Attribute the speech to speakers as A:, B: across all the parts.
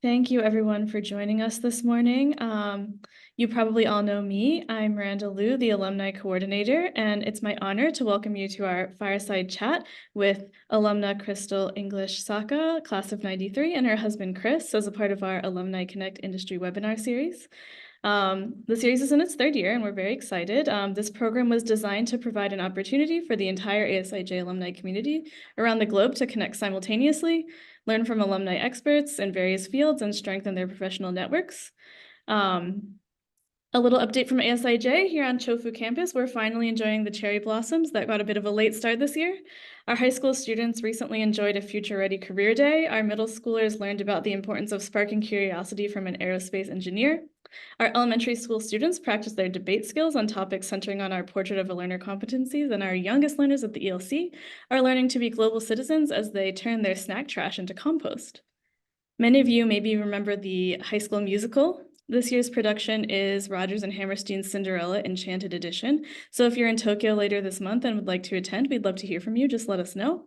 A: Thank you, everyone, for joining us this morning. You probably all know me. I'm Miranda Liu, the Alumni Coordinator, and it's my honor to welcome you to our fireside chat with alumna Crystal English Sacca, class of '93, and her husband, Chris, as a part of our Alumni Connect Industry webinar series. The series is in its third year, and we're very excited. This program was designed to provide an opportunity for the entire ASIJ alumni community around the globe to connect simultaneously, learn from alumni experts in various fields, and strengthen their professional networks. A little update from ASIJ here on Chofu campus. We're finally enjoying the cherry blossoms that got a bit of a late start this year. Our high school students recently enjoyed a future-ready career day. Our middle schoolers learned about the importance of sparking curiosity from an aerospace engineer. Our elementary school students practiced their debate skills on topics centering on our Portrait of a Learner competencies, and our youngest learners at the ELC are learning to be global citizens as they turn their snack trash into compost. Many of you maybe remember the High School Musical. This year's production is Rodgers and Hammerstein's Cinderella Enchanted Edition. So if you're in Tokyo later this month and would like to attend, we'd love to hear from you. Just let us know.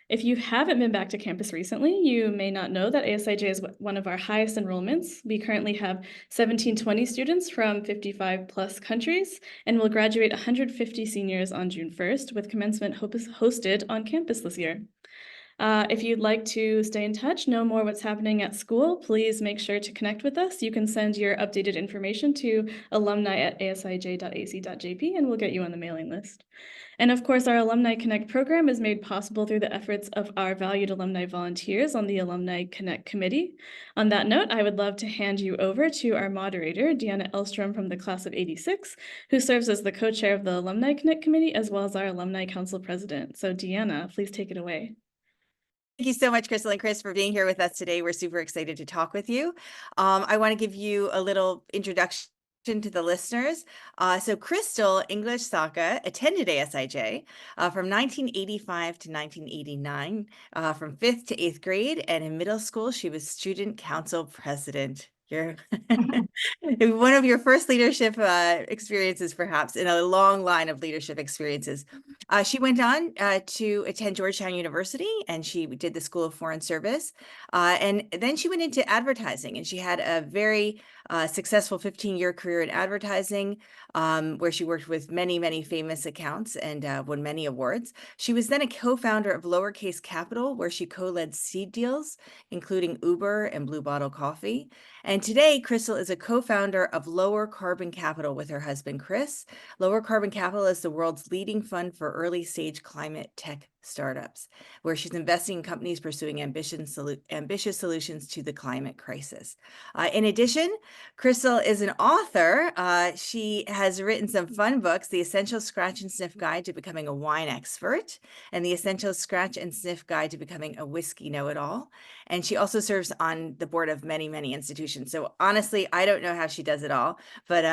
A: If you haven't been back to campus recently, you may not know that ASIJ is one of our highest enrollments. We currently have 1720 students from 55 plus countries, and we'll graduate 150 seniors on June 1st, with commencement hosted on campus this year. If you'd like to stay in touch, know more what's happening at school, please make sure to connect with us. You can send your updated information to alumni@asij.ac.jp, and we'll get you on the mailing list. And of course, our Alumni Connect program is made possible through the efforts of our valued alumni volunteers on the Alumni Connect Committee. On that note, I would love to hand you over to our moderator, Deanna Elstrom from the class of '86, who serves as the co-chair of the Alumni Connect Committee, as well as our Alumni Council president. So Deanna, please take it away.
B: Thank you so much, Crystal and Chris, for being here with us today. We're super excited to talk with you. I want to give you a little introduction to the listeners. So Crystal English Sacca attended ASIJ from 1985 to 1989, from 5th to 8th grade, and in middle school, she was student council president. You're one of your first leadership experiences, perhaps, in a long line of leadership experiences. She went on to attend Georgetown University, and she did the School of Foreign Service. And then she went into advertising, and she had a very successful 15-year career in advertising, where she worked with many, many famous accounts and won many awards. She was then a co-founder of Lowercase Capital, where she co-led seed deals, including Uber and Blue Bottle Coffee. And today, Crystal is a co-founder of Lowercarbon Capital with her husband, Chris. Lowercarbon Capital is the world's leading fund for early-stage climate tech startups, where she's investing in companies pursuing ambitious solutions to the climate crisis. In addition, Crystal is an author. She has written some fun books, The Essential Scratch and Sniff Guide to Becoming a Wine Expert, and The Essential Scratch and Sniff Guide to Becoming a Whiskey Know-It-All. And she also serves on the board of many, many institutions. So honestly, I don't know how she does it all, but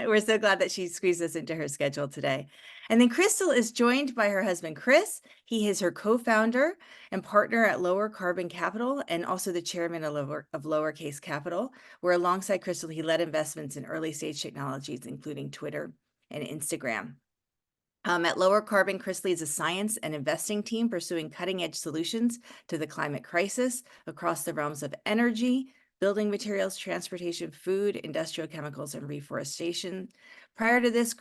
B: we're so glad that she squeezed us into her schedule today. And then Crystal is joined by her husband, Chris. He is her co-founder and partner at Lowercarbon Capital and also the chairman of Lowercase Capital, where alongside Crystal, he led investments in early stage technologies, including Twitter and Instagram. At Lowercarbon, Chris leads a science and investing team pursuing cutting-edge solutions to the climate crisis across the realms of energy, building materials, transportation, food, industrial chemicals, and reforestation. Prior to this,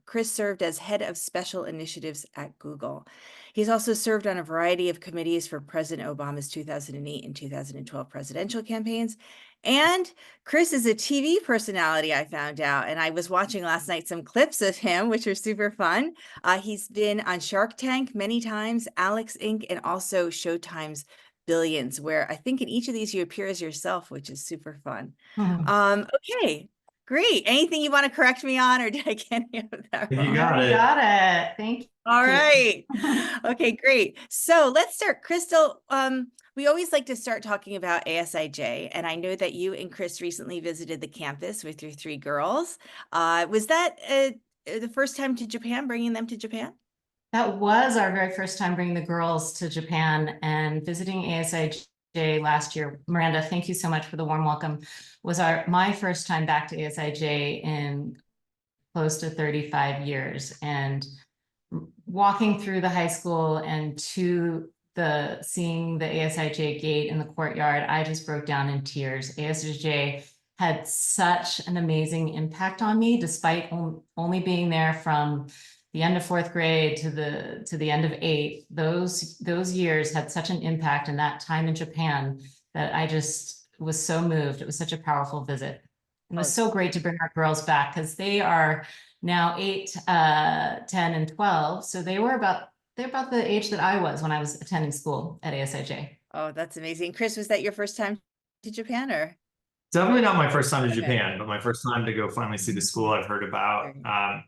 B: Chris served as head of special initiatives at Google. He's also served on a variety of committees for President Obama's 2008 and 2012 presidential campaigns. And Chris is a TV personality, I found out, and I was watching last night some clips of him, which are super fun. He's been on Shark Tank many times, Alex Inc., and also Showtime's Billions, where I think in each of these you appear as yourself, which is super fun. Okay, great. Anything you want to correct me on, or did I get any of that wrong?
C: You got it.
D: Got it. Thank you.
B: All right. Okay, great. So let's start. Crystal, we always like to start talking about ASIJ, and I know that you and Chris recently visited the campus with your 3 girls. Was that the first time to Japan, bringing them to Japan?
D: That was our very first time bringing the girls to Japan and visiting ASIJ last year. Miranda, thank you so much for the warm welcome. Was my first time back to ASIJ in close to 35 years, and walking through the high school and to seeing the ASIJ gate in the courtyard, I just broke down in tears. ASIJ had such an amazing impact on me, despite only being there from the end of 4th grade to the end of 8th. Those years had such an impact, and that time in Japan, that I just was so moved. It was such a powerful visit. It was so great to bring our girls back, because they are now 8, 10, and 12. So they're about the age that I was when I was attending school at ASIJ.
B: Oh, that's amazing. Chris, was that your first time to Japan, or?
C: Definitely not my first time to
B: Okay.
C: Japan, but my first time to go finally see the school I've heard about.
B: Right.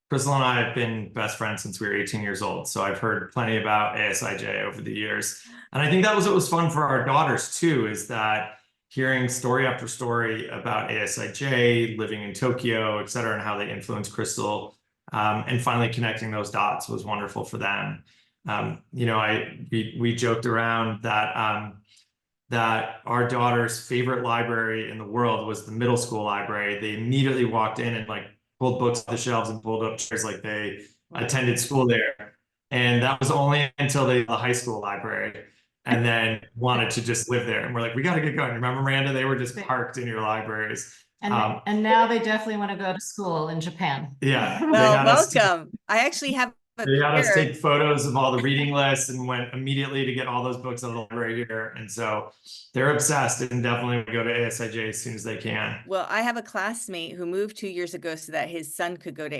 C: Crystal and I have been best friends since we were 18 years old. So I've heard plenty about ASIJ over the years. And I think that was what was fun for our daughters too, is that hearing story after story about ASIJ, living in Tokyo, et cetera, and how they influenced Crystal, and finally connecting those dots was wonderful for them. You know, we joked around that that our daughter's favorite library in the world was the middle school library. They immediately walked in and like pulled books off the shelves and pulled up chairs like they attended school there. And that was only until they the high school library, and then wanted to just live there. And we're like, we got to get going. Remember, Miranda, they were just parked in your libraries.
D: And now they definitely want to go to school in Japan.
C: Yeah.
B: Well, welcome. I actually have
C: They had us take photos of all the reading lists and went immediately to get all those books out of the library here. And so they're obsessed and definitely go to ASIJ as soon as they can.
B: Well, I have a classmate who moved 2 years ago so that his son could go to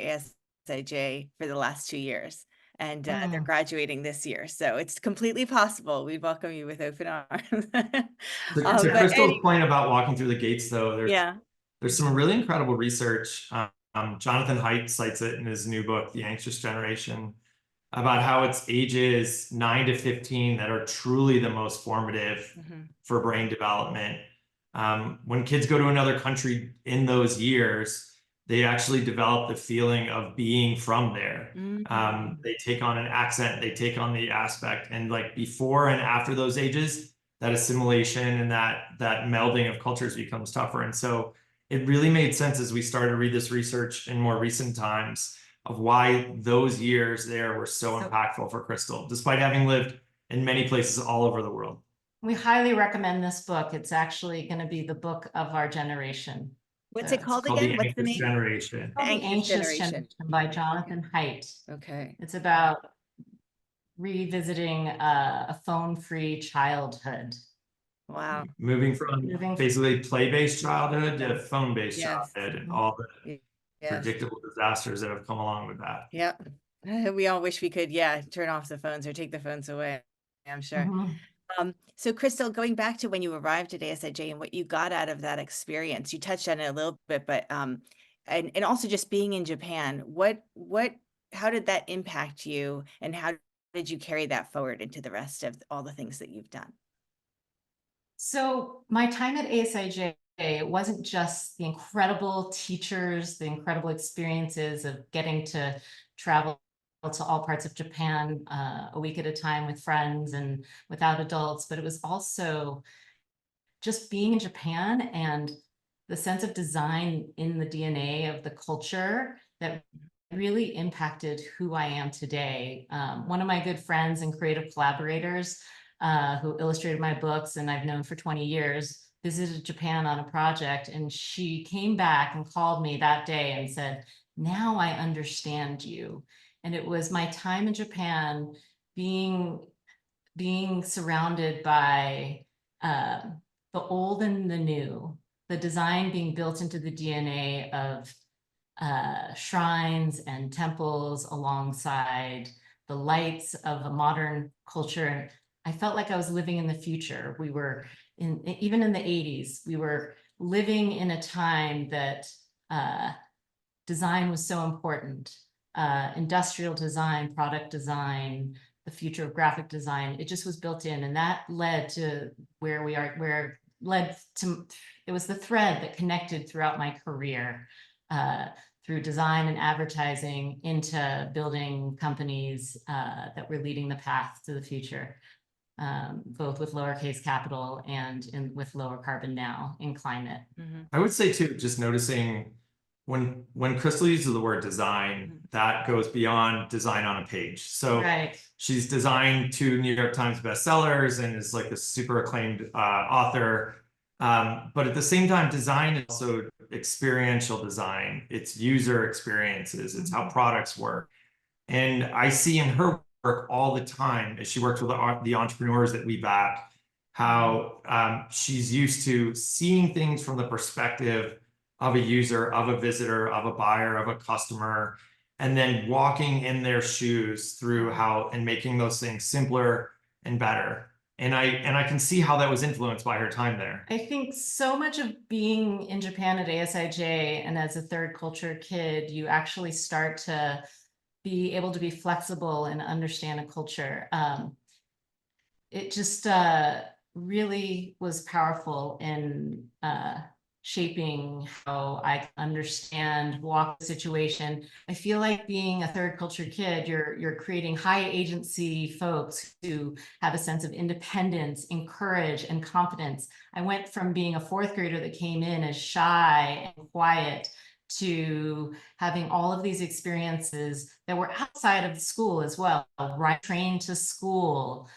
B: ASIJ for the last 2 years. And they're graduating this year. So it's completely possible. We welcome you with open arms.
C: To Crystal's point about walking through the gates, though, there's some really incredible research. Jonathan Haidt cites it in his new book, The Anxious Generation, about how it's ages 9 to 15 that are truly the most formative for brain development. When kids go to another country in those years, they actually develop the feeling of being from there. They take on an accent, they take on the aspect, and like before and after those ages, that assimilation and that melding of cultures becomes tougher. And so it really made sense as we started to read this research in more recent times of why those years there were so impactful for Crystal, despite having lived in many places all over the world.
D: We highly recommend this book. It's actually going to be the book of our generation.
B: What's it called again? What's the name?
C: Generation.
B: The
D: Anxious Generation by Jonathan Haidt.
B: Okay.
D: It's about revisiting a phone-free childhood.
B: Wow.
C: Moving from basically play-based childhood to phone-based
B: Yes.
C: childhood and all the predictable disasters that have come along with that.
B: Yep. We all wish we could, turn off the phones or take the phones away, I'm sure. So Crystal, going back to when you arrived at ASIJ and what you got out of that experience, you touched on it a little bit, but and also just being in Japan, how did that impact you, and how did you carry that forward into the rest of all the things that you've done?
D: So my time at ASIJ, it wasn't just the incredible teachers, the incredible experiences of getting to travel to all parts of Japan a week at a time with friends and without adults, but it was also just being in Japan and the sense of design in the DNA of the culture that really impacted who I am today. One of my good friends and creative collaborators who illustrated my books and I've known for 20 years, visited Japan on a project, and she came back and called me that day and said, "Now I understand you." And it was my time in Japan being surrounded by the old and the new, the design being built into the DNA of shrines and temples alongside the lights of a modern culture. I felt like I was living in the future. We were even in the 80s, we were living in a time that design was so important. Industrial design, product design, the future of graphic design, it just was built in. And that led to where we are, it was the thread that connected throughout my career through design and advertising into building companies that were leading the path to the future. Both with Lowercase Capital and with Lowercarbon now in climate.
C: I would say too, just noticing when Crystal uses the word design, that goes beyond design on a page. So she's designed 2 New York Times bestsellers and is like a super acclaimed author. But at the same time, design is also experiential design. It's user experiences. It's how products work. And I see in her work all the time, as she works with the entrepreneurs that we back, how she's used to seeing things from the perspective of a user, of a visitor, of a buyer, of a customer, and then walking in their shoes through how and making those things simpler and better. And I can see how that was influenced by her time there.
D: I think so much of being in Japan at ASIJ and as a third culture kid, you actually start to be able to be flexible and understand a culture. It just really was powerful in shaping how I understand, walk the situation. I feel like being a third culture kid, you're creating high agency folks who have a sense of independence, courage, and confidence. I went from being a 4th grader that came in as shy and quiet to having all of these experiences that were outside of school as well, right? Trained to school,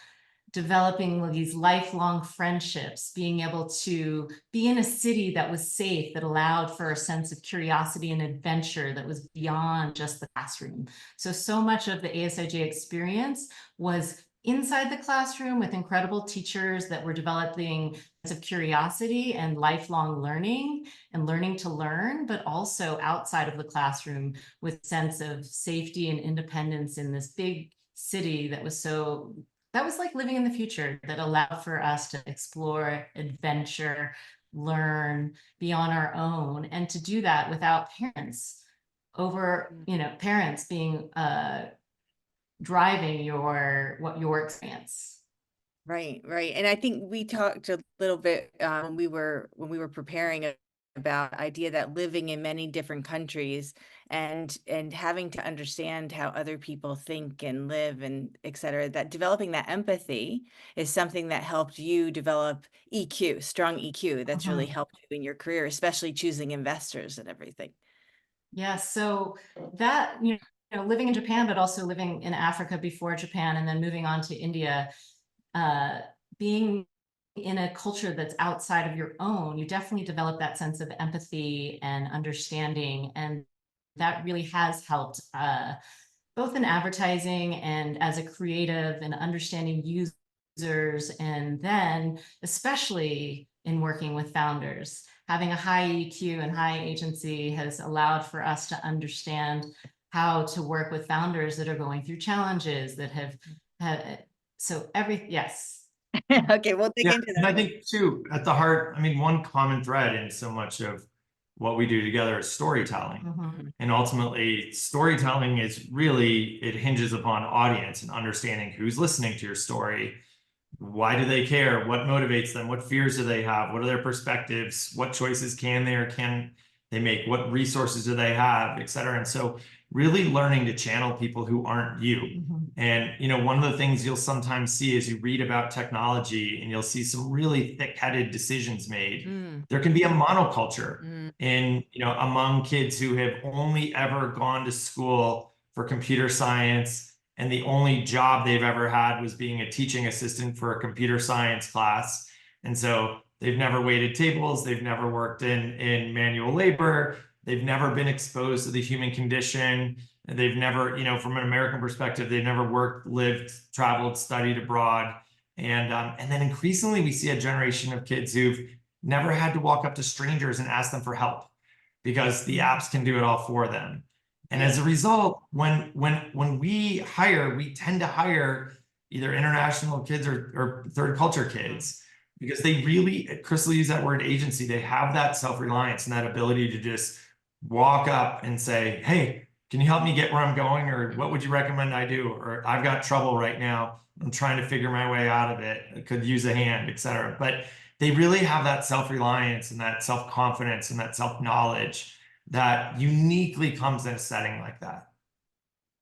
D: developing these lifelong friendships, being able to be in a city that was safe, that allowed for a sense of curiosity and adventure that was beyond just the classroom. So much of the ASIJ experience was inside the classroom with incredible teachers that were developing a sense of curiosity and lifelong learning and learning to learn, but also outside of the classroom with a sense of safety and independence in this big city that was like living in the future, that allowed for us to explore, adventure, learn, be on our own, and to do that without parents parents being driving your experience.
B: Right. And I think we talked a little bit when we were preparing about the idea that living in many different countries and having to understand how other people think and live and et cetera, that developing that empathy is something that helped you develop EQ, strong EQ. That's really helped you in your career, especially choosing investors and everything.
D: Yeah. So that, living in Japan, but also living in Africa before Japan and then moving on to India, being in a culture that's outside of your own, you definitely develop that sense of empathy and understanding. And that really has helped both in advertising and as a creative and understanding users. And then especially in working with founders, having a high EQ and high agency has allowed for us to understand how to work with founders that are going through challenges that have yes.
B: Okay, we'll dig into that.
C: And I think too, at the heart, one common thread in so much of what we do together is storytelling. And ultimately, storytelling is really, it hinges upon audience and understanding who's listening to your story. Why do they care? What motivates them? What fears do they have? What are their perspectives? What choices can they or can they make? What resources do they have, et cetera? And so really learning to channel people who aren't you. And, one of the things you'll sometimes see is you read about technology and you'll see some really thick-headed decisions made. There can be a monoculture in, among kids who have only ever gone to school for computer science, and the only job they've ever had was being a teaching assistant for a computer science class. And so they've never waited tables, they've never worked in manual labor, they've never been exposed to the human condition. They've never, from an American perspective, they've never worked, lived, traveled, studied abroad. And then increasingly we see a generation of kids who've never had to walk up to strangers and ask them for help because the apps can do it all for them. And as a result, when we hire, we tend to hire either international kids or third culture kids, because they really, Crystal used that word agency, they have that self-reliance and that ability to just walk up and say, hey, can you help me get where I'm going? Or what would you recommend I do? Or I've got trouble right now, I'm trying to figure my way out of it, I could use a hand, et cetera. But they really have that self-reliance and that self-confidence and that self-knowledge that uniquely comes in a setting like that.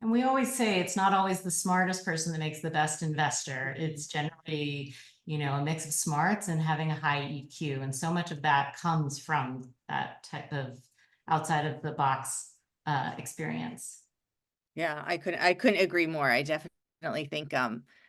D: And we always say it's not always the smartest person that makes the best investor. It's generally, a mix of smarts and having a high EQ. And so much of that comes from that type of outside of the box experience.
B: Yeah, I couldn't agree more. I definitely think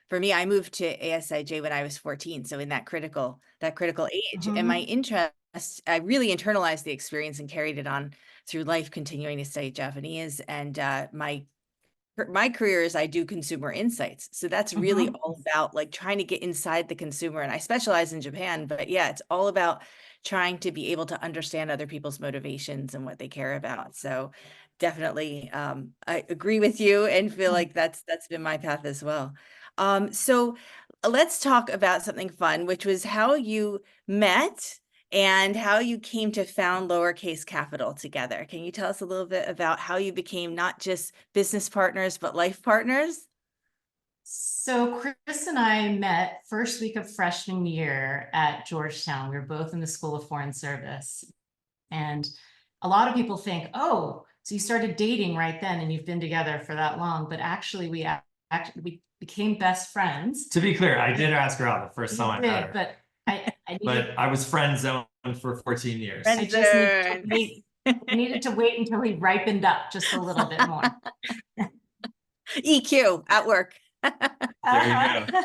B: for me, I moved to ASIJ when I was 14, so in that critical age. And my interest, I really internalized the experience and carried it on through life, continuing to study Japanese. And my career is I do consumer insights. So that's really all about like trying to get inside the consumer. And I specialize in Japan, but yeah, it's all about trying to be able to understand other people's motivations and what they care about. So definitely, I agree with you and feel like that's been my path as well. So let's talk about something fun, which was how you met and how you came to found Lowercase Capital together. Can you tell us a little bit about how you became not just business partners, but life partners?
D: So Chris and I met first week of freshman year at Georgetown. We were both in the School of Foreign Service. And a lot of people think, oh, so you started dating right then and you've been together for that long. But actually, we became best friends.
C: To be clear, I did ask her out the first time I met her.
D: But I
C: was friend zoned for 14 years.
D: I just needed to wait. I needed to wait until he ripened up just a little bit more.
B: EQ at work.
C: There you go.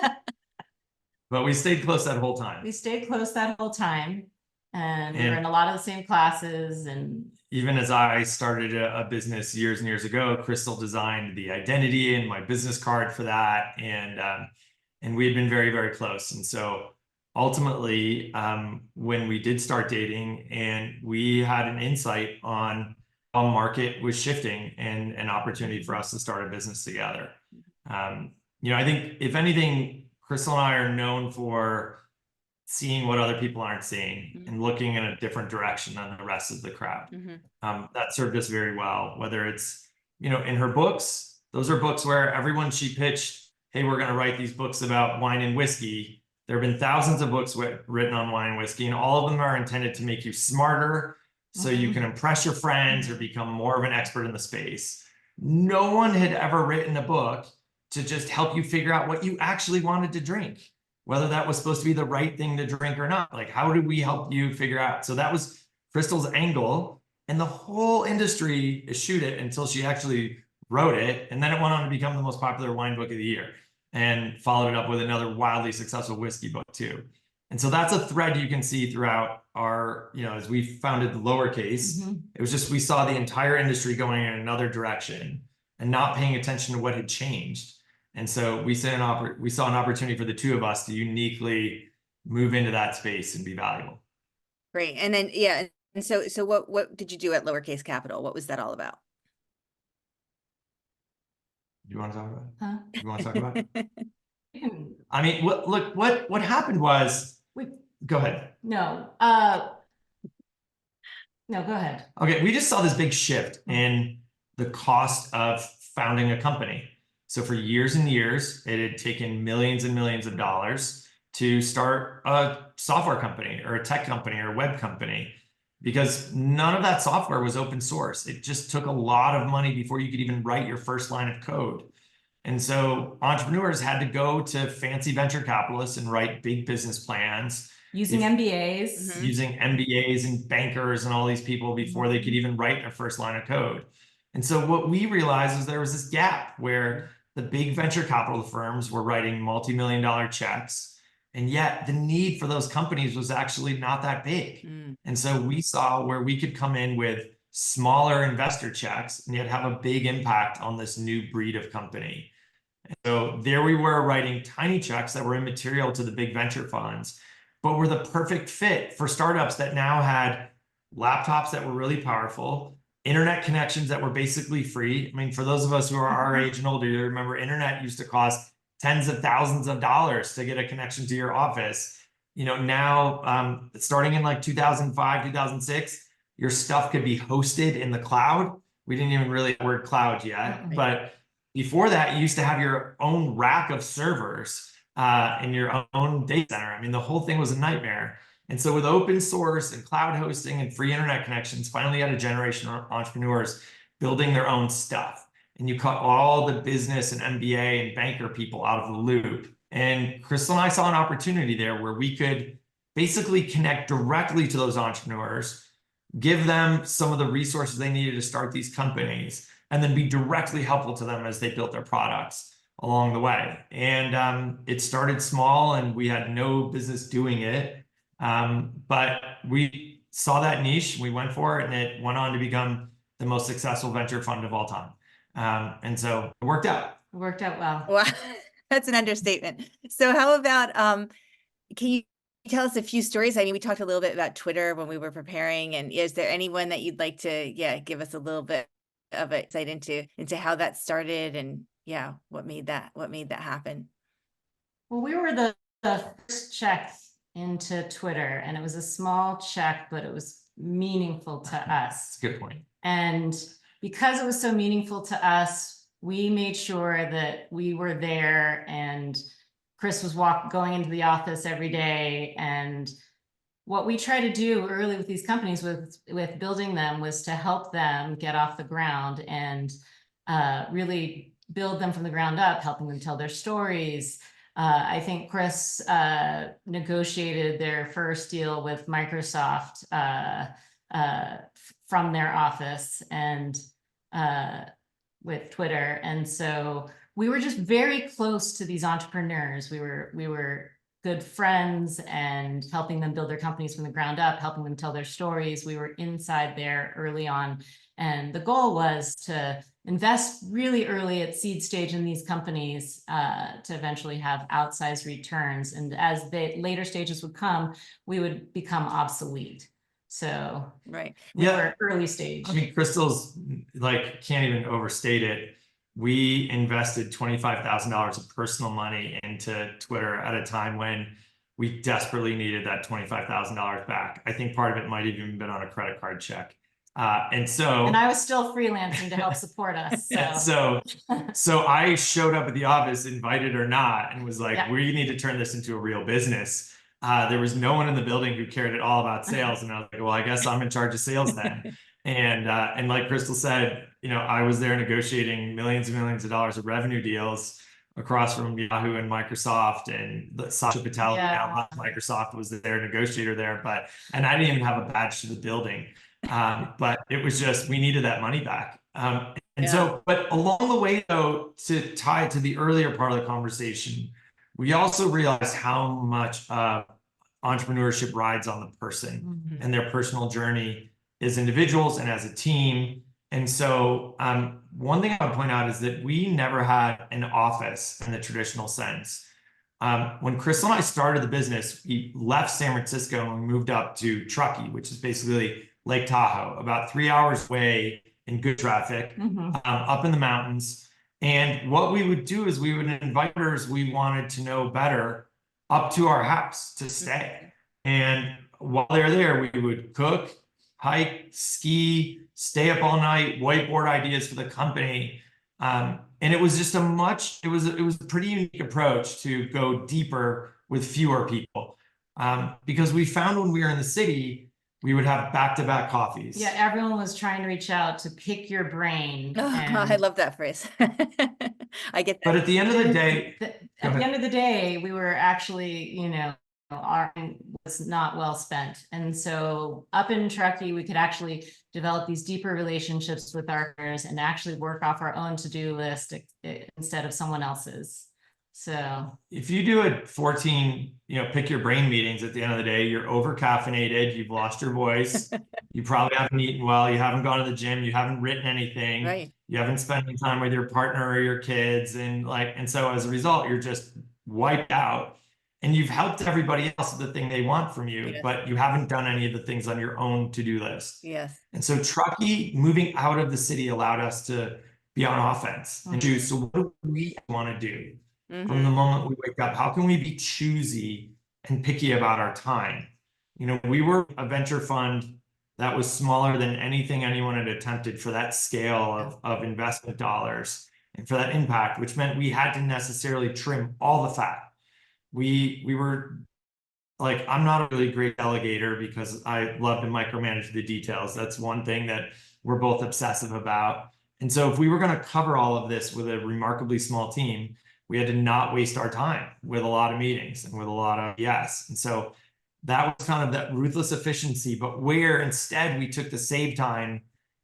C: But we stayed close that whole time.
D: We stayed close that whole time. And we were in a lot of the same classes. And
C: even as I started a business years and years ago, Crystal designed the identity and my business card for that. And we had been very, very close. And so ultimately, when we did start dating and we had an insight on how market was shifting and an opportunity for us to start a business together. I think if anything, Crystal and I are known for seeing what other people aren't seeing and looking in a different direction than the rest of the crowd. That served us very well, whether it's, in her books, those are books where everyone she pitched, hey, we're going to write these books about wine and whiskey. There have been thousands of books written on wine and whiskey, and all of them are intended to make you smarter so you can impress your friends or become more of an expert in the space. No one had ever written a book to just help you figure out what you actually wanted to drink, whether that was supposed to be the right thing to drink or not. Like, how did we help you figure out? So that was Crystal's angle, and the whole industry eschewed it until she actually wrote it. And then it went on to become the most popular wine book of the year and followed it up with another wildly successful whiskey book too. And so that's a thread you can see throughout our, as we founded the Lowercase, it was just, we saw the entire industry going in another direction and not paying attention to what had changed. And so we saw an opportunity for the two of us to uniquely move into that space and be valuable.
B: Great. And then, yeah. And so what did you do at Lowercase Capital? What was that all about?
C: You want to talk about it? Huh? You want to talk about it? I mean, what happened was, go ahead.
D: No, go ahead.
C: Okay. We just saw this big shift in the cost of founding a company. So for years and years, it had taken millions and millions of dollars to start a software company or a tech company or a web company, because none of that software was open source. It just took a lot of money before you could even write your first line of code. And so entrepreneurs had to go to fancy venture capitalists and write big business plans.
D: Using MBAs.
C: Using MBAs and bankers and all these people before they could even write their first line of code. And so what we realized is there was this gap where the big venture capital firms were writing multi-million-dollar checks, and yet the need for those companies was actually not that big. And so we saw where we could come in with smaller investor checks and yet have a big impact on this new breed of company. And so there we were writing tiny checks that were immaterial to the big venture funds, but were the perfect fit for startups that now had laptops that were really powerful, internet connections that were basically free. I mean, for those of us who are our age and older, you remember internet used to cost tens of thousands of dollars to get a connection to your office. Now starting in like 2005, 2006, your stuff could be hosted in the cloud. We didn't even really have the word cloud yet, but before that, you used to have your own rack of servers in your own data center. I mean, the whole thing was a nightmare. And so with open source and cloud hosting and free internet connections, finally had a generation of entrepreneurs building their own stuff. And you cut all the business and MBA and banker people out of the loop. And Crystal and I saw an opportunity there where we could basically connect directly to those entrepreneurs, give them some of the resources they needed to start these companies, and then be directly helpful to them as they built their products along the way. And it started small, and we had no business doing it. But we saw that niche, we went for it, and it went on to become the most successful venture fund of all time. And so it worked out.
D: It worked out well.
B: Wow, that's an understatement. So how about, can you tell us a few stories? I mean, we talked a little bit about Twitter when we were preparing, and is there anyone that you'd like to, give us a little bit of insight into how that started, and what made that happen?
D: Well, we were the first check into Twitter, and it was a small check, but it was meaningful to us.
C: That's a good point.
D: And because it was so meaningful to us, we made sure that we were there, and Chris was going into the office every day. And what we try to do early with these companies, with building them, was to help them get off the ground and really build them from the ground up, helping them tell their stories. I think Chris negotiated their first deal with Microsoft from their office, and with Twitter. And so we were just very close to these entrepreneurs. We were good friends, and helping them build their companies from the ground up, helping them tell their stories. We were inside there early on. And the goal was to invest really early at seed stage in these companies to eventually have outsized returns. And as the later stages would come, we would become obsolete. So
B: Right.
D: we were early stage.
C: I mean, Crystal's can't even overstate it. We invested $25,000 of personal money into Twitter at a time when we desperately needed that $25,000 back. I think part of it might have even been on a credit card check. And I
D: was still freelancing to help support us.
C: So I showed up at the office, invited or not, and was like, we need to turn this into a real business. There was no one in the building who cared at all about sales. And I was like, well, I guess I'm in charge of sales then. And like Crystal said, I was there negotiating millions and millions of dollars of revenue deals across from Yahoo and Microsoft, and Sasha Patel, Microsoft, was their negotiator there. And I didn't even have a badge to the building. But it was just, we needed that money back. But along the way, though, to tie it to the earlier part of the conversation, we also realized how much entrepreneurship rides on the person and their personal journey as individuals and as a team. And so one thing I would point out is that we never had an office in the traditional sense. When Crystal and I started the business, we left San Francisco and we moved up to Truckee, which is basically Lake Tahoe, about 3 hours away in good traffic, up in the mountains. And what we would do is we would invite others we wanted to know better up to our house to stay. And while they're there, we would cook, hike, ski, stay up all night, whiteboard ideas for the company. And it was just it was a pretty unique approach to go deeper with fewer people. Because we found when we were in the city, we would have back-to-back coffees.
D: Yeah, everyone was trying to reach out to pick your brain.
B: I love that phrase. I get that.
C: But at the end of the day,
D: we were actually, our time was not well spent. And so up in Truckee, we could actually develop these deeper relationships with our partners and actually work off our own to-do list instead of someone else's. So
C: if you do a 14, pick your brain meetings at the end of the day, you're over caffeinated, you've lost your voice, you probably haven't eaten well, you haven't gone to the gym, you haven't written anything,
B: right.
C: You haven't spent any time with your partner or your kids, and so as a result, you're just wiped out, and you've helped everybody else with the thing they want from you, but you haven't done any of the things on your own to-do list.
B: Yes.
C: And so Truckee, moving out of the city, allowed us to be on offense and do, so what do we want to do? From the moment we wake up, how can we be choosy and picky about our time? We were a venture fund that was smaller than anything anyone had attempted for that scale of investment dollars and for that impact, which meant we had to necessarily trim all the fat. We were I'm not a really great delegator because I love to micromanage the details. That's one thing that we're both obsessive about. And so if we were going to cover all of this with a remarkably small team, we had to not waste our time with a lot of meetings and with a lot of And so that was kind of that ruthless efficiency, but where instead we took the save time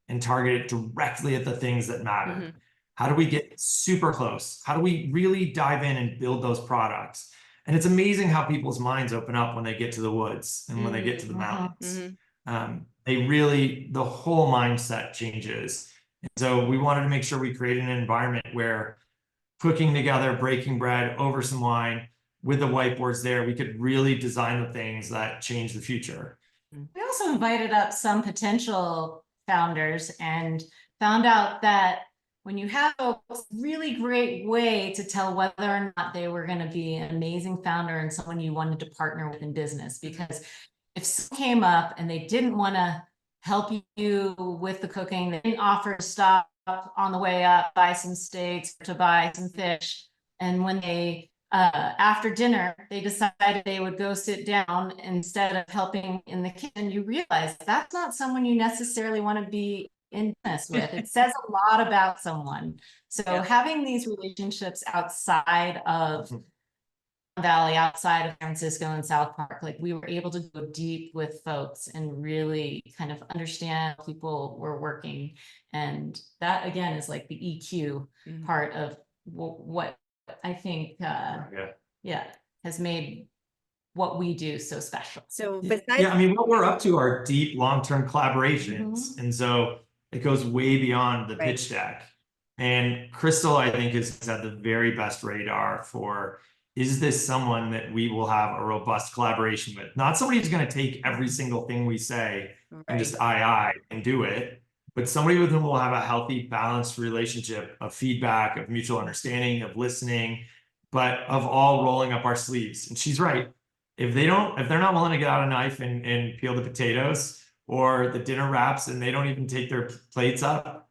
C: and targeted it directly at the things that mattered. How do we get super close? How do we really dive in and build those products? And it's amazing how people's minds open up when they get to the woods and when they get to the mountains. The whole mindset changes. And so we wanted to make sure we created an environment where cooking together, breaking bread over some wine with the whiteboards there, we could really design the things that change the future.
D: We also invited up some potential founders and found out that when you have a really great way to tell whether or not they were going to be an amazing founder and someone you wanted to partner with in business, because if someone came up and they didn't want to help you with the cooking, they didn't offer to stop on the way up, buy some steaks, to buy some fish, and when they after dinner they decided they would go sit down instead of helping in the kitchen, you realize that's not someone you necessarily want to be in business with. It says a lot about someone. So having these relationships outside of Valley, outside of San Francisco and South Park, like we were able to go deep with folks and really kind of understand how people were working. And that again is like the EQ part of what I think has made what we do so special.
B: So besides,
C: I mean, what we're up to are deep long-term collaborations. And so it goes way beyond the pitch deck. And Crystal, I think, is at the very best radar for, is this someone that we will have a robust collaboration with? Not somebody who's going to take every single thing we say and just and do it, but somebody with whom we'll have a healthy, balanced relationship of feedback, of mutual understanding, of listening, but of all rolling up our sleeves. And she's right. If they're not willing to get out a knife and peel the potatoes or the dinner wraps, and they don't even take their plates up,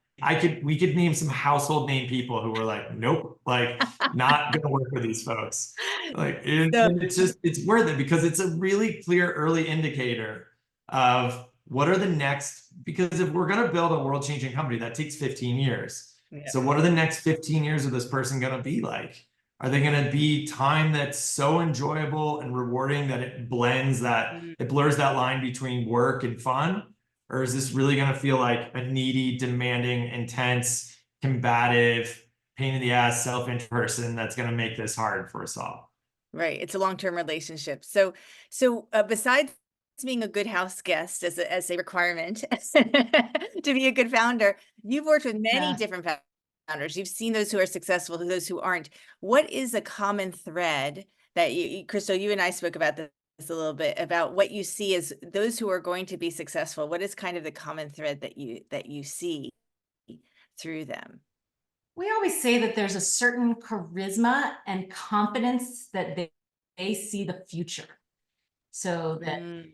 C: we could name some household name people who were like, nope, like not gonna work with these folks. Like it's worth it, because it's a really clear early indicator of what are the next, because if we're gonna build a world-changing company, that takes 15 years. So what are the next 15 years of this person gonna be like? Are they going to be time that's so enjoyable and rewarding that it blurs that line between work and fun? Or is this really going to feel like a needy, demanding, intense, combative, pain in the ass, selfish person that's going to make this hard for us all?
B: Right. It's a long-term relationship. So besides being a good house guest as a requirement to be a good founder, you've worked with many different founders. You've seen those who are successful, those who aren't. What is a common thread that Crystal, you and I spoke about this a little bit, about what you see as those who are going to be successful? What is kind of the common thread that you see through them?
D: We always say that there's a certain charisma and confidence that they see the future. So that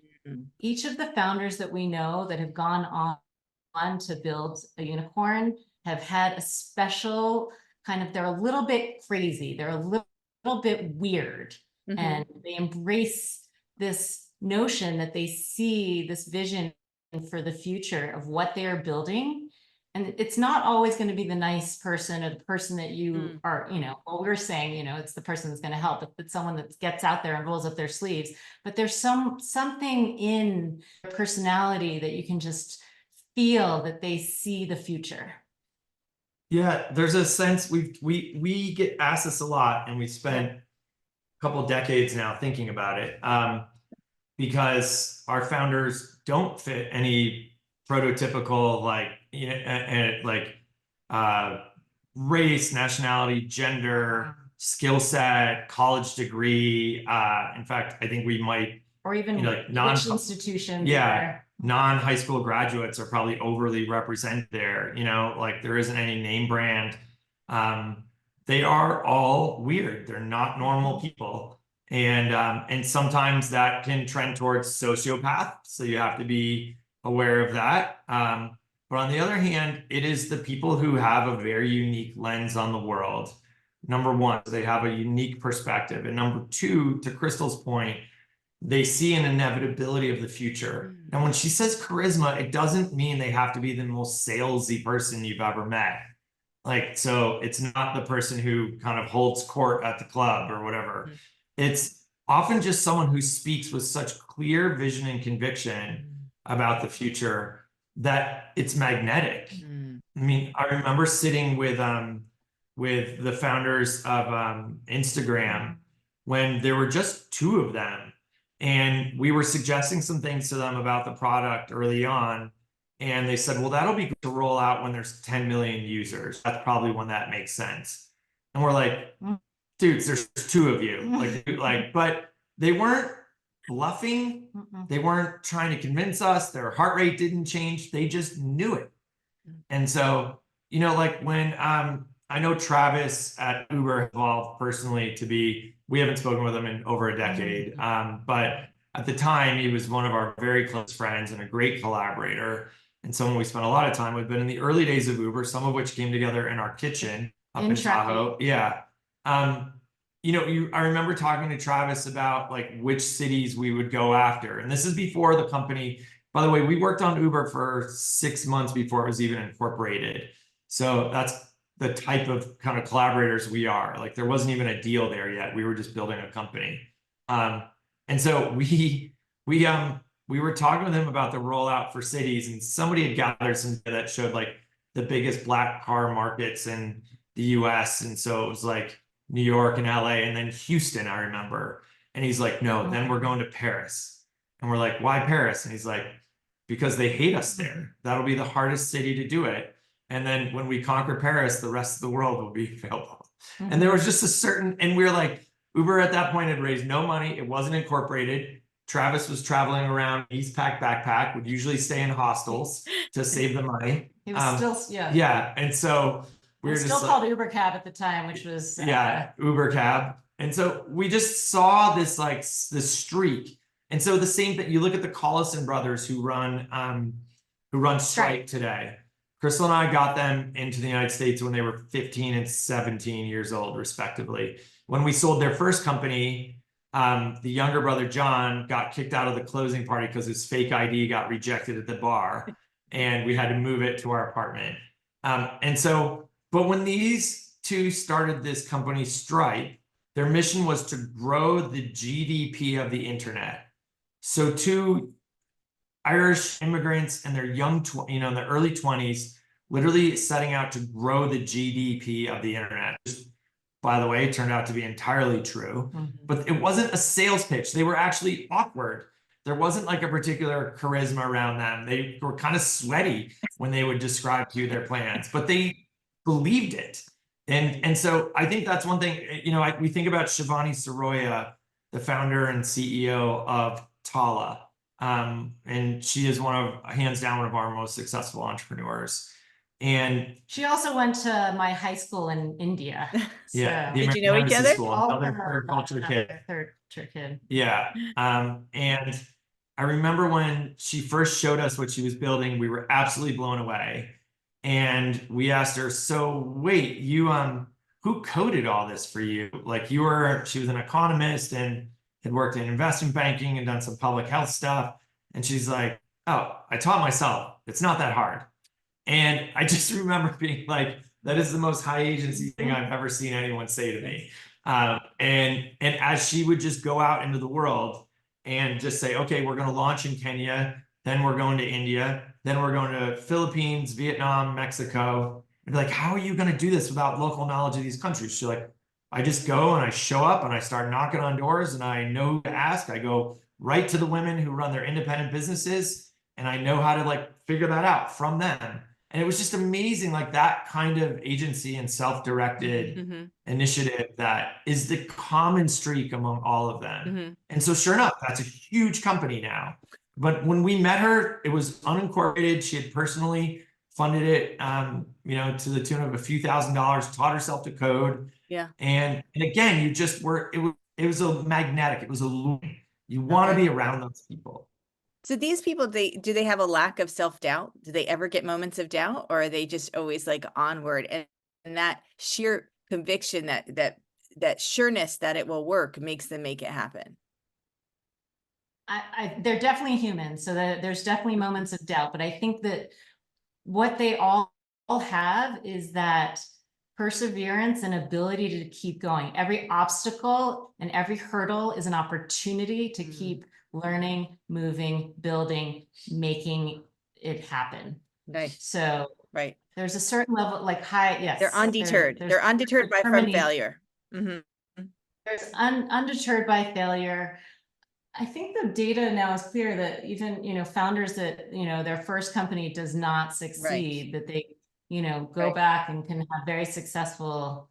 D: each of the founders that we know that have gone on to build a unicorn have had a special kind of, they're a little bit crazy, they're a little bit weird, and they embrace this notion that they see this vision for the future of what they're building. And it's not always going to be the nice person or the person that you are, what we're saying, it's the person that's going to help. It's someone that gets out there and rolls up their sleeves. But there's something in their personality that you can just feel that they see the future.
C: Yeah, there's a sense we get asked this a lot, and we spent a couple decades now thinking about it, because our founders don't fit any prototypical race, nationality, gender, skill set, college degree. In fact, I think we might,
D: or even which institutions.
C: Non-high school graduates are probably overly represented there. There isn't any name brand. They are all weird. They're not normal people. And sometimes that can trend towards sociopath. So you have to be aware of that. But on the other hand, it is the people who have a very unique lens on the world. Number one, they have a unique perspective. And number two, to Crystal's point, they see an inevitability of the future. And when she says charisma, it doesn't mean they have to be the most salesy person you've ever met. So it's not the person who kind of holds court at the club or whatever. It's often just someone who speaks with such clear vision and conviction about the future that it's magnetic. I mean, I remember sitting with the founders of Instagram when there were just 2 of them, and we were suggesting some things to them about the product early on, and they said, well, that'll be good to roll out when there's 10 million users. That's probably when that makes sense. And we're like, dudes, there's 2 of you. But they weren't bluffing. They weren't trying to convince us. Their heart rate didn't change. They just knew it. And so, you know, like when I know Travis at Uber evolved personally to be, we haven't spoken with him in over a decade, but at the time he was one of our very close friends and a great collaborator, and someone we spent a lot of time with. But in the early days of Uber, some of which came together in our kitchen up in Tahoe. Yeah. You know, I remember talking to Travis about like which cities we would go after. And this is before the company, by the way, we worked on Uber for 6 months before it was even incorporated. So that's the type of kind of collaborators we are. Like there wasn't even a deal there yet. We were just building a company. And so we were talking with him about the rollout for cities, and somebody had gathered some data that showed like the biggest black car markets in the US. And so it was like New York and LA, and then Houston, I remember. And he's like, no, then we're going to Paris. And we're like, why Paris? And he's like, because they hate us there. That'll be the hardest city to do it. And then when we conquer Paris, the rest of the world will be available. And there was just a certain, and we were like, Uber at that point had raised no money. It wasn't incorporated. Travis was traveling around East Pack backpack, would usually stay in hostels to save the money.
D: He was still,
C: Yeah. And so we were
D: still
C: just
D: called Uber Cab at the time, which was
C: Uber Cab. And so we just saw this like this streak. And so the same thing, you look at the Collison brothers who run Stripe today. Crystal and I got them into the United States when they were 15 and 17 years old, respectively. When we sold their first company, the younger brother, John, got kicked out of the closing party because his fake ID got rejected at the bar, and we had to move it to our apartment. But when these 2 started this company, Stripe, their mission was to grow the GDP of the internet. So 2 Irish immigrants in their in their early 20s, literally setting out to grow the GDP of the internet. By the way, it turned out to be entirely true, but it wasn't a sales pitch. They were actually awkward. There wasn't like a particular charisma around them. They were kind of sweaty when they would describe to you their plans, but they believed it. And so I think that's one thing, you know, we think about Shivani Soroya, the founder and CEO of Tala. And she is hands down, one of our most successful entrepreneurs. And
D: she also went to my high school in India.
C: Yeah.
B: Did you know each other?
C: Another third culture kid. Yeah. And I remember when she first showed us what she was building, we were absolutely blown away. And we asked her, so wait, you who coded all this for you? Like she was an economist and had worked in investment banking and done some public health stuff. And she's like, oh, I taught myself. It's not that hard. And I just remember being like, that is the most high agency thing I've ever seen anyone say to me. And as she would just go out into the world and just say, okay, we're going to launch in Kenya, then we're going to India, then we're going to Philippines, Vietnam, Mexico. And be like, how are you going to do this without local knowledge of these countries? She's like, I just go and I show up and I start knocking on doors and I know who to ask. I go right to the women who run their independent businesses and I know how to like figure that out from them. And it was just amazing, like that kind of agency and self-directed initiative that is the common streak among all of them. And so sure enough, that's a huge company now. But when we met her, it was unincorporated. She had personally funded it, you know, to the tune of a few $1,000s, taught herself to code.
B: Yeah.
C: And again, you just were, it was a magnetic, it was a loop. You want to be around those people.
B: So these people, do they have a lack of self-doubt? Do they ever get moments of doubt, or are they just always like onward? And that sheer conviction, that sureness that it will work makes them make it happen.
D: They're definitely human, so there's definitely moments of doubt, but I think that what they all have is that perseverance and ability to keep going. Every obstacle and every hurdle is an opportunity to keep learning, moving, building, making it happen.
B: Nice.
D: So
B: right.
D: There's a certain level, like high, yes.
B: They're undeterred. They're undeterred from failure.
D: There's undeterred by failure. I think the data now is clear that even, founders that, their first company does not succeed, that they, go back and can have very successful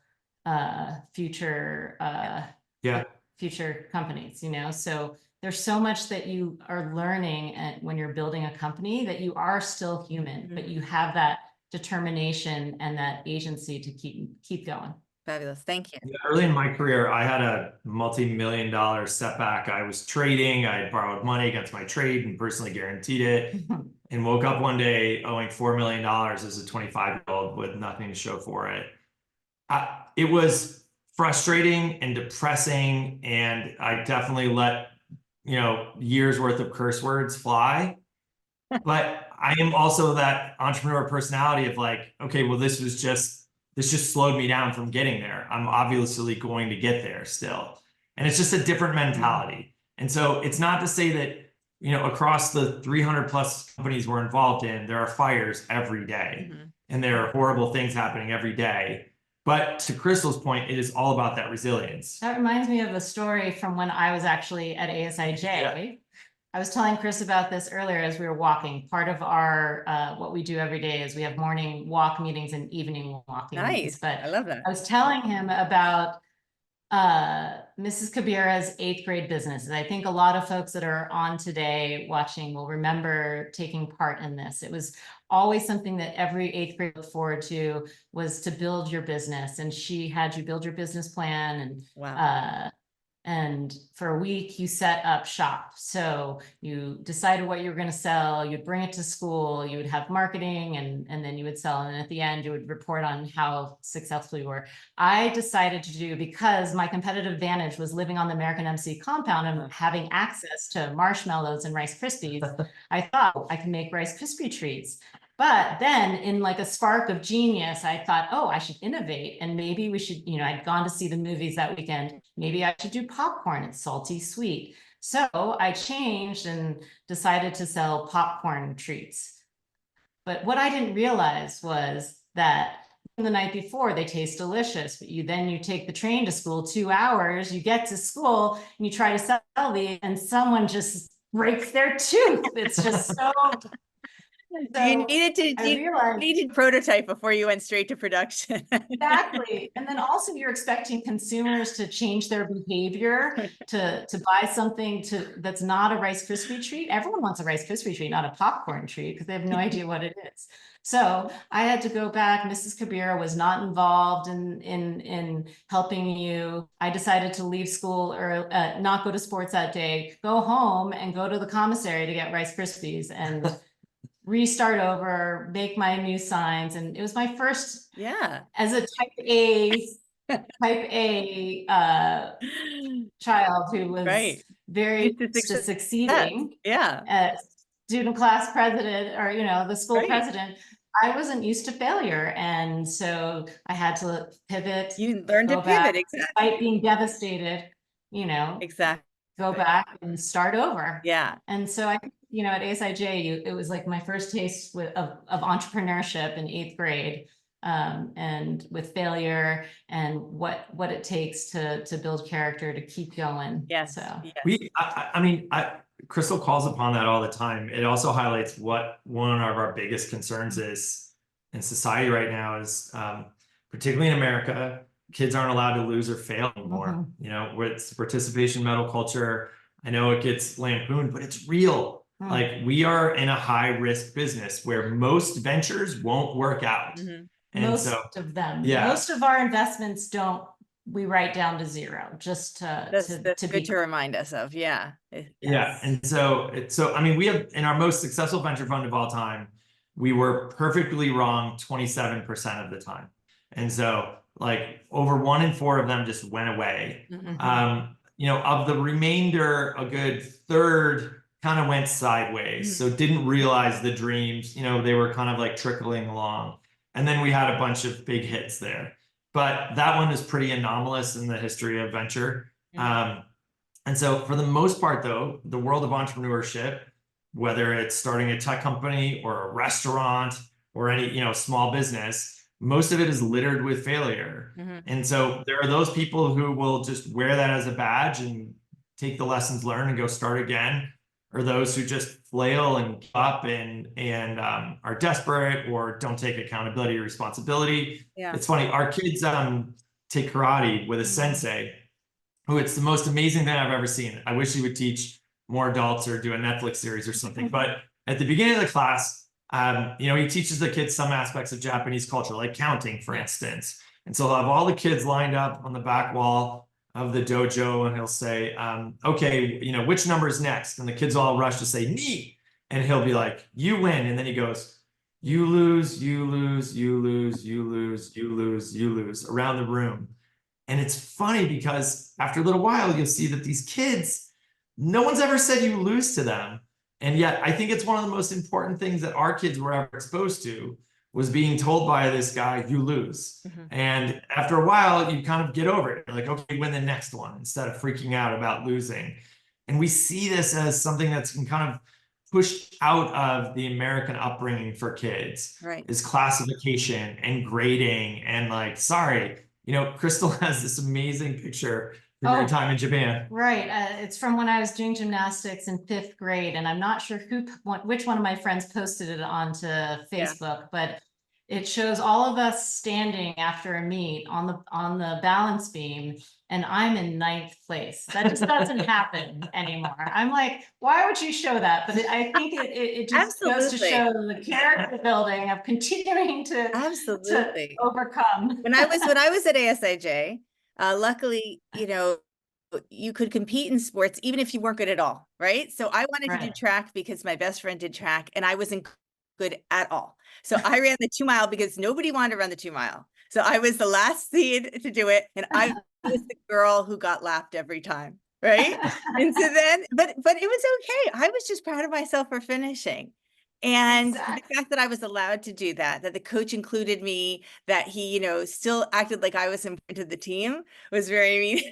D: future future companies, so there's so much that you are learning when you're building a company, that you are still human, but you have that determination and that agency to keep going.
B: Fabulous. Thank you.
C: Early in my career, I had a multi-million-dollar setback. I was trading. I had borrowed money against my trade and personally guaranteed it, and woke up one day owing $4 million as a 25-year-old with nothing to show for it. It was frustrating and depressing, and I definitely let years worth of curse words fly. But I am also that entrepreneur personality of like, okay, well, this just slowed me down from getting there. I'm obviously going to get there still. And it's just a different mentality. And so it's not to say that, across the 300 plus companies we're involved in, there are fires every day and there are horrible things happening every day. But to Crystal's point, it is all about that resilience.
D: That reminds me of a story from when I was actually at ASIJ. Yeah. I was telling Chris about this earlier as we were walking. Part of our, what we do every day is we have morning walk meetings and evening walking meetings. But
B: I love that.
D: I was telling him about Mrs. Kabira's 8th grade business. And I think a lot of folks that are on today watching will remember taking part in this. It was always something that every 8th grade looked forward to, was to build your business. And she had you build your business plan, and
B: wow.
D: And for a week, you set up shop. So you decided what you were going to sell, you'd bring it to school, you would have marketing, and then you would sell. And at the end, you would report on how successful you were. I decided to do, because my competitive advantage was living on the American MC compound and having access to marshmallows and Rice Krispies, I thought I can make Rice Krispie treats. But then in like a spark of genius, I thought, oh, I should innovate. And maybe we should, I'd gone to see the movies that weekend. Maybe I should do popcorn. It's salty, sweet. So I changed and decided to sell popcorn treats. But what I didn't realize was that the night before, they taste delicious, but you take the train to school, 2 hours, you get to school and you try to sell these, and someone just breaks their tooth. It's just so... So
B: you needed to prototype before you went straight to production.
D: Exactly. And then also you're expecting consumers to change their behavior to buy something that's not a Rice Krispie treat. Everyone wants a Rice Krispie treat, not a popcorn treat, because they have no idea what it is. So I had to go back. Mrs. Kabira was not involved in helping you. I decided to leave school or not go to sports that day, go home and go to the commissary to get Rice Krispies and restart over, make my new signs. And it was my first, as a type A child who was very succeeding. Student class president, or, the school president. I wasn't used to failure. And so I had to pivot.
B: You learned to pivot, exactly.
D: Despite being devastated,
B: exactly.
D: Go back and start over.
B: Yeah.
D: And so I think, at ASIJ, it was like my first taste of entrepreneurship in 8th grade, and with failure and what it takes to build character, to keep going.
B: Yes.
D: So
C: Crystal calls upon that all the time. It also highlights what one of our biggest concerns is in society right now is, particularly in America, kids aren't allowed to lose or fail anymore. With participation medal culture, I know it gets lampooned, but it's real. Like, we are in a high risk business where most ventures won't work out. And
D: most of them. Most of our investments we write down to zero, just
B: that's good to remind us of. Yeah.
C: And so we have, in our most successful venture fund of all time, we were perfectly wrong 27% of the time. And so like over 1 in 4 of them just went away. Of the remainder, a good third kind of went sideways. So didn't realize the dreams, they were kind of like trickling along. And then we had a bunch of big hits there. but that one is pretty anomalous in the history of venture. And so for the most part, though, the world of entrepreneurship, whether it's starting a tech company or a restaurant or any, small business, most of it is littered with failure. And so there are those people who will just wear that as a badge and take the lessons learned and go start again, or those who just flail and give up and are desperate or don't take accountability or responsibility. It's funny, our kids take karate with a sensei who, it's the most amazing thing I've ever seen. I wish he would teach more adults or do a Netflix series or something. But at the beginning of the class, he teaches the kids some aspects of Japanese culture, like counting, for instance. And so he'll have all the kids lined up on the back wall of the dojo, and he'll say, okay, which number is next? And the kids all rush to say, ni. And he'll be like, you win. And then he goes, you lose, you lose, you lose, you lose, you lose, you lose, around the room. And it's funny because after a little while, you'll see that these kids, no one's ever said you lose to them. And yet I think it's one of the most important things that our kids were ever exposed to, was being told by this guy, you lose. And after a while, you kind of get over it. You're like, okay, win the next one, instead of freaking out about losing. And we see this as something that's been kind of pushed out of the American upbringing for kids, is classification and grading and like, sorry, Crystal has this amazing picture from your time in Japan.
D: Right. It's from when I was doing gymnastics in 5th grade, and I'm not sure which one of my friends posted it onto Facebook, but it shows all of us standing after a meet on the balance beam, and I'm in 9th place. That just doesn't happen anymore. I'm like, why would you show that? But I think it just goes to show the character building of continuing to overcome.
B: When I was at ASIJ, luckily, you could compete in sports even if you weren't good at all, right? So I wanted to do track because my best friend did track, and I wasn't good at all. So I ran the 2 mile because nobody wanted to run the 2 mile. So I was the last seed to do it, and I was the girl who got laughed every time, right? And so then, but it was okay. I was just proud of myself for finishing. And the fact that I was allowed to do that the coach included me, that he, still acted like I was important to the team, was very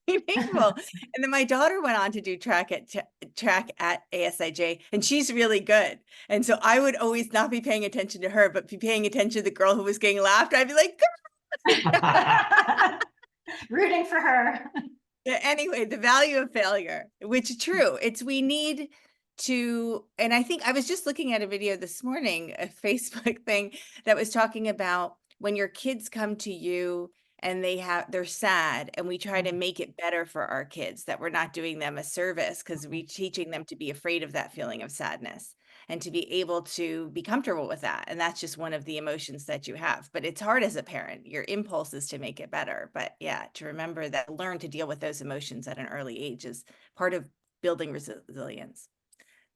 B: meaningful. And then my daughter went on to do track at ASIJ, and she's really good. And so I would always not be paying attention to her, but be paying attention to the girl who was getting laughed. I'd be like,
D: rooting for her.
B: Anyway, the value of failure, which is true. We need to, and I think I was just looking at a video this morning, a Facebook thing that was talking about when your kids come to you and they're sad, and we try to make it better for our kids, that we're not doing them a service because we're teaching them to be afraid of that feeling of sadness and to be able to be comfortable with that. And that's just one of the emotions that you have. But it's hard as a parent. Your impulse is to make it better. But yeah, to remember that, learn to deal with those emotions at an early age is part of building resilience.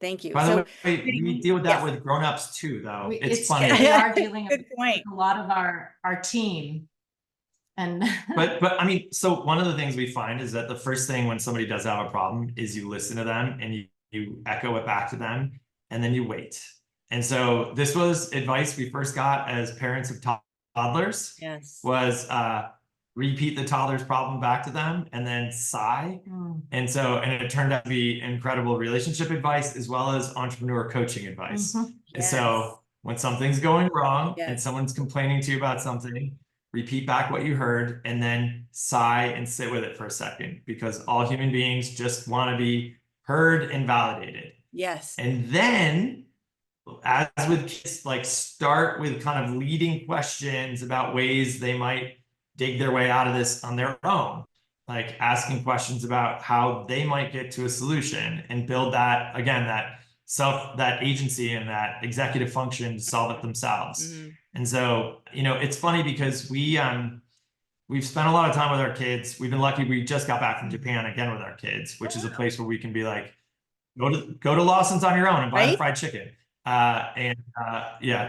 B: Thank you.
C: By the way, we deal with that with grown-ups too, though. It's funny.
D: We are dealing with a lot of our team. And
C: but I mean, so one of the things we find is that the first thing when somebody does have a problem is you listen to them and you echo it back to them, and then you wait. And so this was advice we first got as parents of toddlers. Was repeat the toddler's problem back to them and then sigh. And it turned out to be incredible relationship advice as well as entrepreneur coaching advice. And so when something's going wrong and someone's complaining to you about something, repeat back what you heard and then sigh and sit with it for a second, because all human beings just want to be heard and validated. And then, as with kids, like, start with kind of leading questions about ways they might dig their way out of this on their own, like asking questions about how they might get to a solution and build that, again, that agency and that executive function to solve it themselves. And so, it's funny because we've spent a lot of time with our kids. We've been lucky. We just got back from Japan again with our kids, which is a place where we can be like, go to Lawson's on your own and buy the fried chicken.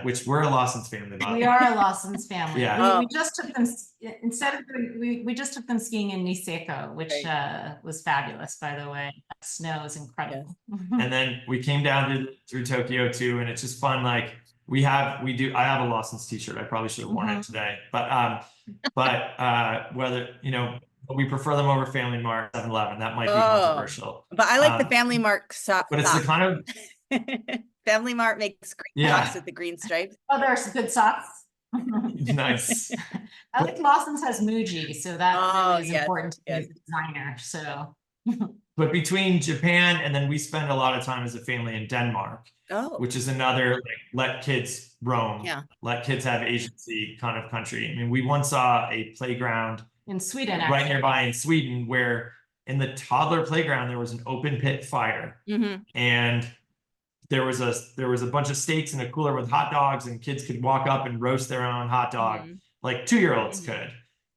C: Which we're a Lawson's family.
D: We are a Lawson's family. We just took them, we just took them skiing in Niseko, which was fabulous, by the way. Snow is incredible.
C: And then we came down through Tokyo too, and it's just fun. Like, we do. I have a Lawson's t-shirt. I probably should have worn it today, but whether, we prefer them over Family Mart, 7-Eleven. That might be controversial.
B: But I like the Family Mart sock.
C: But it's the kind of
B: Family Mart makes great socks with the green stripes.
D: Oh, there's good socks.
C: Nice.
D: I like Lawson's has Muji, so that really is important to me as a designer. So,
C: but between Japan and then we spend a lot of time as a family in Denmark, which is another let kids roam, let kids have agency kind of country. I mean, we once saw a playground
D: in Sweden,
C: right nearby in Sweden, where in the toddler playground there was an open pit fire, and there was a bunch of steaks in a cooler with hot dogs, and kids could walk up and roast their own hot dog, like 2-year-olds could.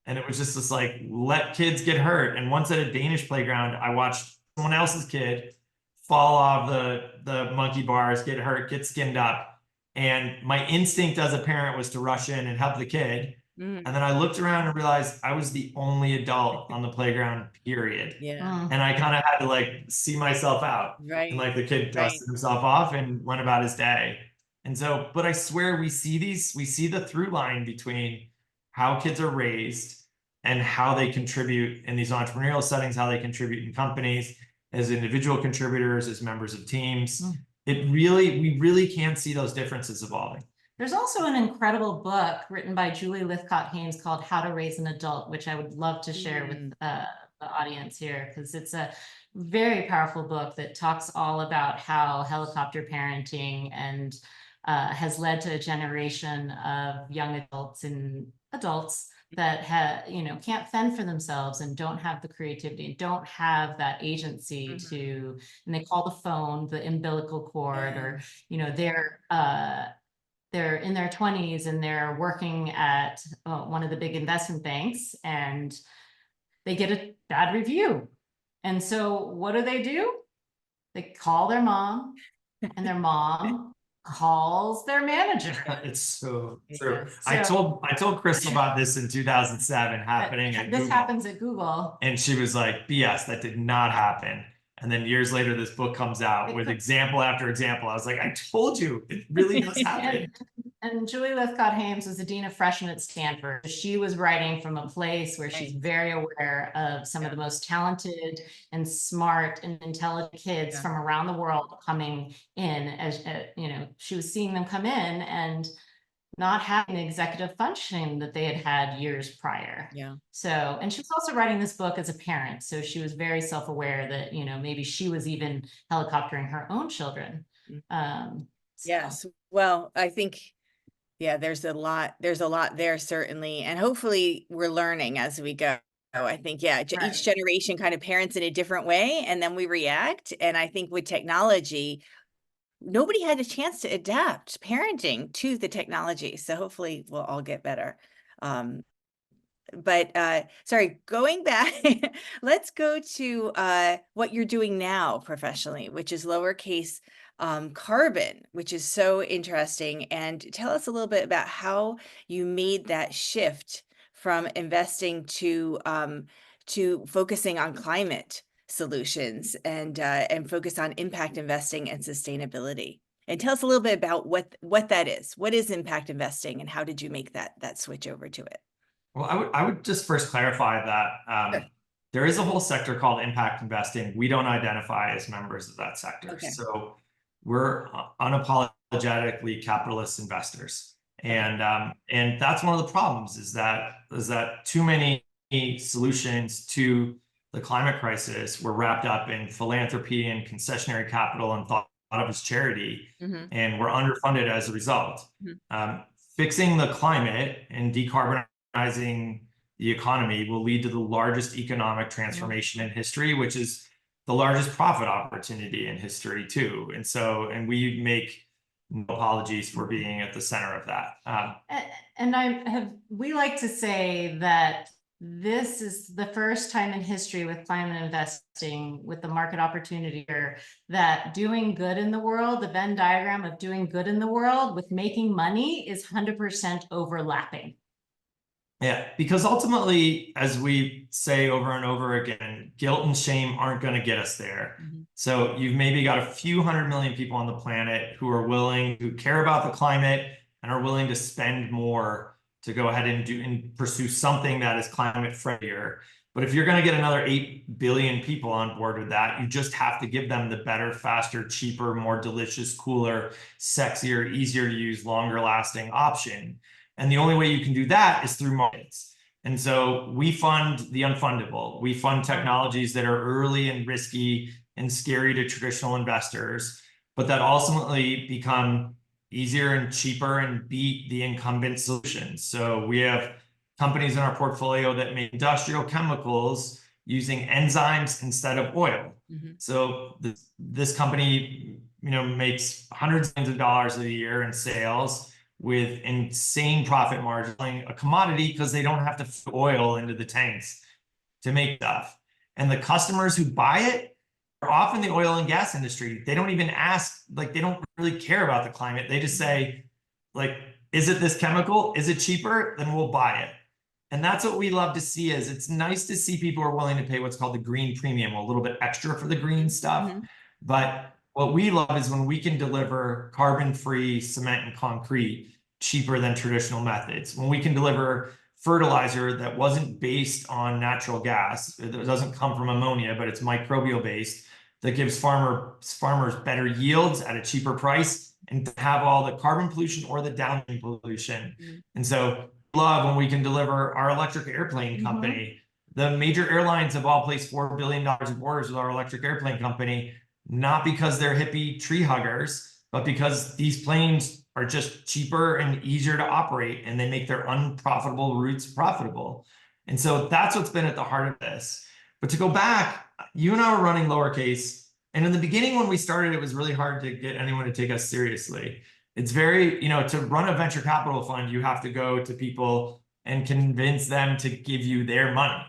C: And it was just this like, let kids get hurt. And once at a Danish playground, I watched someone else's kid fall off the monkey bars, get hurt, get skinned up. And my instinct as a parent was to rush in and help the kid. And then I looked around and realized I was the only adult on the playground, period. And I kind of had to like see myself out. And like the kid dusted himself off and went about his day. And so, but I swear we see the through line between how kids are raised and how they contribute in these entrepreneurial settings, how they contribute in companies, as individual contributors, as members of teams. We really can see those differences evolving.
D: There's also an incredible book written by Julie Lythcott-Haynes called How to Raise an Adult, which I would love to share with the audience here, because it's a very powerful book that talks all about how helicopter parenting and has led to a generation of young adults and adults that can't fend for themselves and don't have the creativity, don't have that agency to, and they call the phone the umbilical cord, or they're in their 20s and they're working at one of the big investment banks and they get a bad review. And so what do? They call their mom, and their mom calls their manager.
C: It's so true. So, I told Crystal about this in 2007 happening at Google.
D: This happens at Google.
C: And she was like, BS, that did not happen. And then years later, this book comes out with example after example. I was like, I told you, it really does happen.
D: And Julie Lythcott-Haynes was the dean of freshmen at Stanford. She was writing from a place where she's very aware of some of the most talented and smart and intelligent kids from around the world coming in. As she was seeing them come in and not having the executive function that they had had years prior. So, and she was also writing this book as a parent. So she was very self-aware that, maybe she was even helicoptering her own children.
B: Yes. Well, I think, there's a lot there, certainly. And hopefully we're learning as we go. I think, each generation kind of parents in a different way, and then we react. And I think with technology, nobody had a chance to adapt parenting to the technology. So hopefully we'll all get better. Sorry, going back, let's go to what you're doing now professionally, which is Lowercase Carbon, which is so interesting. And tell us a little bit about how you made that shift from investing to focusing on climate solutions and focus on impact investing and sustainability. And tell us a little bit about what that is. What is impact investing, and how did you make that switch over to it?
C: Well, I would just first clarify that there is a whole sector called impact investing. We don't identify as members of that sector. So we're unapologetically capitalist investors. And that's one of the problems is that too many solutions to the climate crisis were wrapped up in philanthropy and concessionary capital and thought of as charity, and we're underfunded as a result. Fixing the climate and decarbonizing the economy will lead to the largest economic transformation in history, which is the largest profit opportunity in history too. And we make no apologies for being at the center of that.
D: We like to say that this is the first time in history with climate investing, with the market opportunity here, that doing good in the world, the Venn diagram of doing good in the world with making money is 100% overlapping.
C: Yeah, because ultimately, as we say over and over again, guilt and shame aren't going to get us there. So you've maybe got a few 100 million people on the planet who are willing, who care about the climate and are willing to spend more to go ahead and do and pursue something that is climate friendlier. But if you're going to get another 8 billion people on board with that, you just have to give them the better, faster, cheaper, more delicious, cooler, sexier, easier to use, longer lasting option. And the only way you can do that is through markets. And so we fund the unfundable. We fund technologies that are early and risky and scary to traditional investors, but that ultimately become easier and cheaper and beat the incumbent solutions. So we have companies in our portfolio that make industrial chemicals using enzymes instead of oil. So this company, makes hundreds of millions of dollars a year in sales with insane profit margin, a commodity because they don't have to put oil into the tanks to make stuff. And the customers who buy it are often the oil and gas industry. They don't even ask, they don't really care about the climate. They just say, is it this chemical? Is it cheaper? Then we'll buy it. And that's what we love to see. Is it's nice to see people are willing to pay what's called the green premium, a little bit extra for the green stuff. But what we love is when we can deliver carbon-free cement and concrete cheaper than traditional methods. When we can deliver fertilizer that wasn't based on natural gas, it doesn't come from ammonia, but it's microbial based, that gives farmers better yields at a cheaper price and have all the carbon pollution or the downstream pollution. And so love when we can deliver our electric airplane company. The major airlines have all placed $4 billion of orders with our electric airplane company, not because they're hippie tree huggers, but because these planes are just cheaper and easier to operate, and they make their unprofitable routes profitable. And so that's what's been at the heart of this. But to go back, you and I were running Lowercase, and in the beginning when we started, it was really hard to get anyone to take us seriously. It's very, to run a venture capital fund, you have to go to people and convince them to give you their money.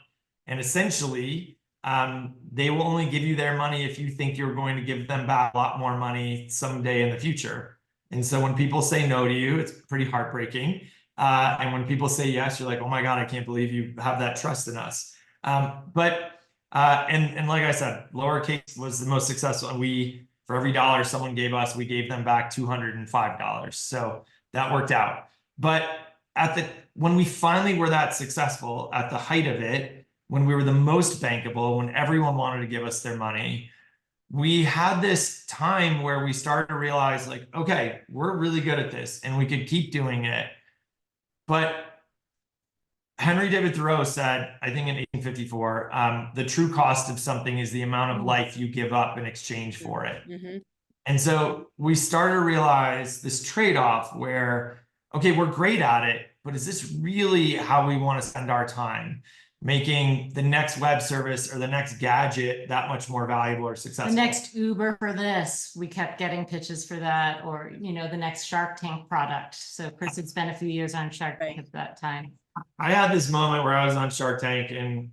C: And essentially, they will only give you their money if you think you're going to give them back a lot more money someday in the future. And so when people say no to you, it's pretty heartbreaking. And when people say yes, you're like, oh my God, I can't believe you have that trust in us. And like I said, Lowercase was the most successful. And for every dollar someone gave us, we gave them back $205. So that worked out. But when we finally were that successful at the height of it, when we were the most bankable, when everyone wanted to give us their money, we had this time where we started to realize, okay, we're really good at this and we could keep doing it. But Henry David Thoreau said, I think in 1854, the true cost of something is the amount of life you give up in exchange for it. And so we started to realize this trade-off where, okay, we're great at it, but is this really how we want to spend our time? Making the next web service or the next gadget that much more valuable or successful.
D: The next Uber for this, we kept getting pitches for that, or the next Shark Tank product. So Chris had spent a few years on Shark Tank at that time.
C: I had this moment where I was on Shark Tank and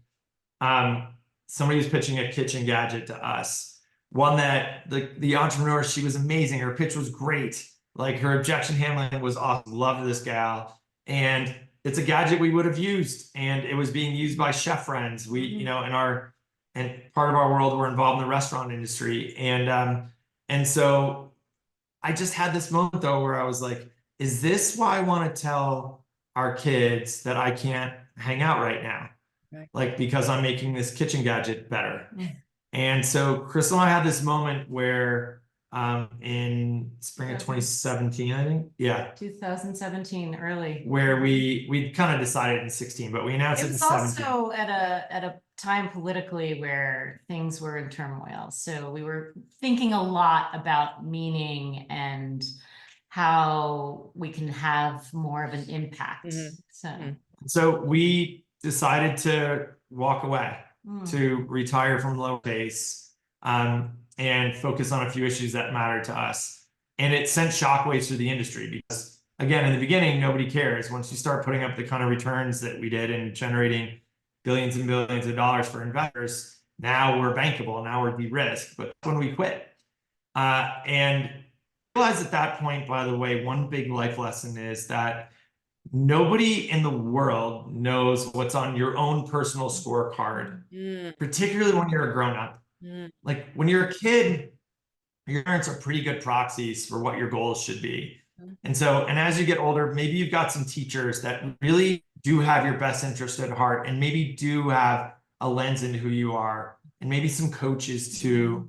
C: somebody was pitching a kitchen gadget to us. One that the entrepreneur, she was amazing. Her pitch was great. Her objection handling was awesome. Loved this gal. And it's a gadget we would have used, and it was being used by chef friends. We, and part of our world, we're involved in the restaurant industry. And so I just had this moment though, where I was like, is this why I want to tell our kids that I can't hang out right now? Because I'm making this kitchen gadget better. And so Crystal and I had this moment where in spring of 2017, I think. Yeah.
D: 2017, early.
C: Where we kind of decided in 16, but we announced it in 17. It was
D: also at a time politically where things were in turmoil. So we were thinking a lot about meaning and how we can have more of an impact.
C: So we decided to walk away, to retire from Lowercase. And focus on a few issues that matter to us. And it sent shockwaves through the industry because, again, in the beginning, nobody cares. Once you start putting up the kind of returns that we did and generating billions and billions of dollars for investors, now we're bankable, now we're de-risked. But when we quit, and realized at that point, by the way, one big life lesson is that nobody in the world knows what's on your own personal scorecard, particularly when you're a grown-up. Like when you're a kid, your parents are pretty good proxies for what your goals should be. And so, and as you get older, maybe you've got some teachers that really do have your best interest at heart and maybe do have a lens into who you are, and maybe some coaches too.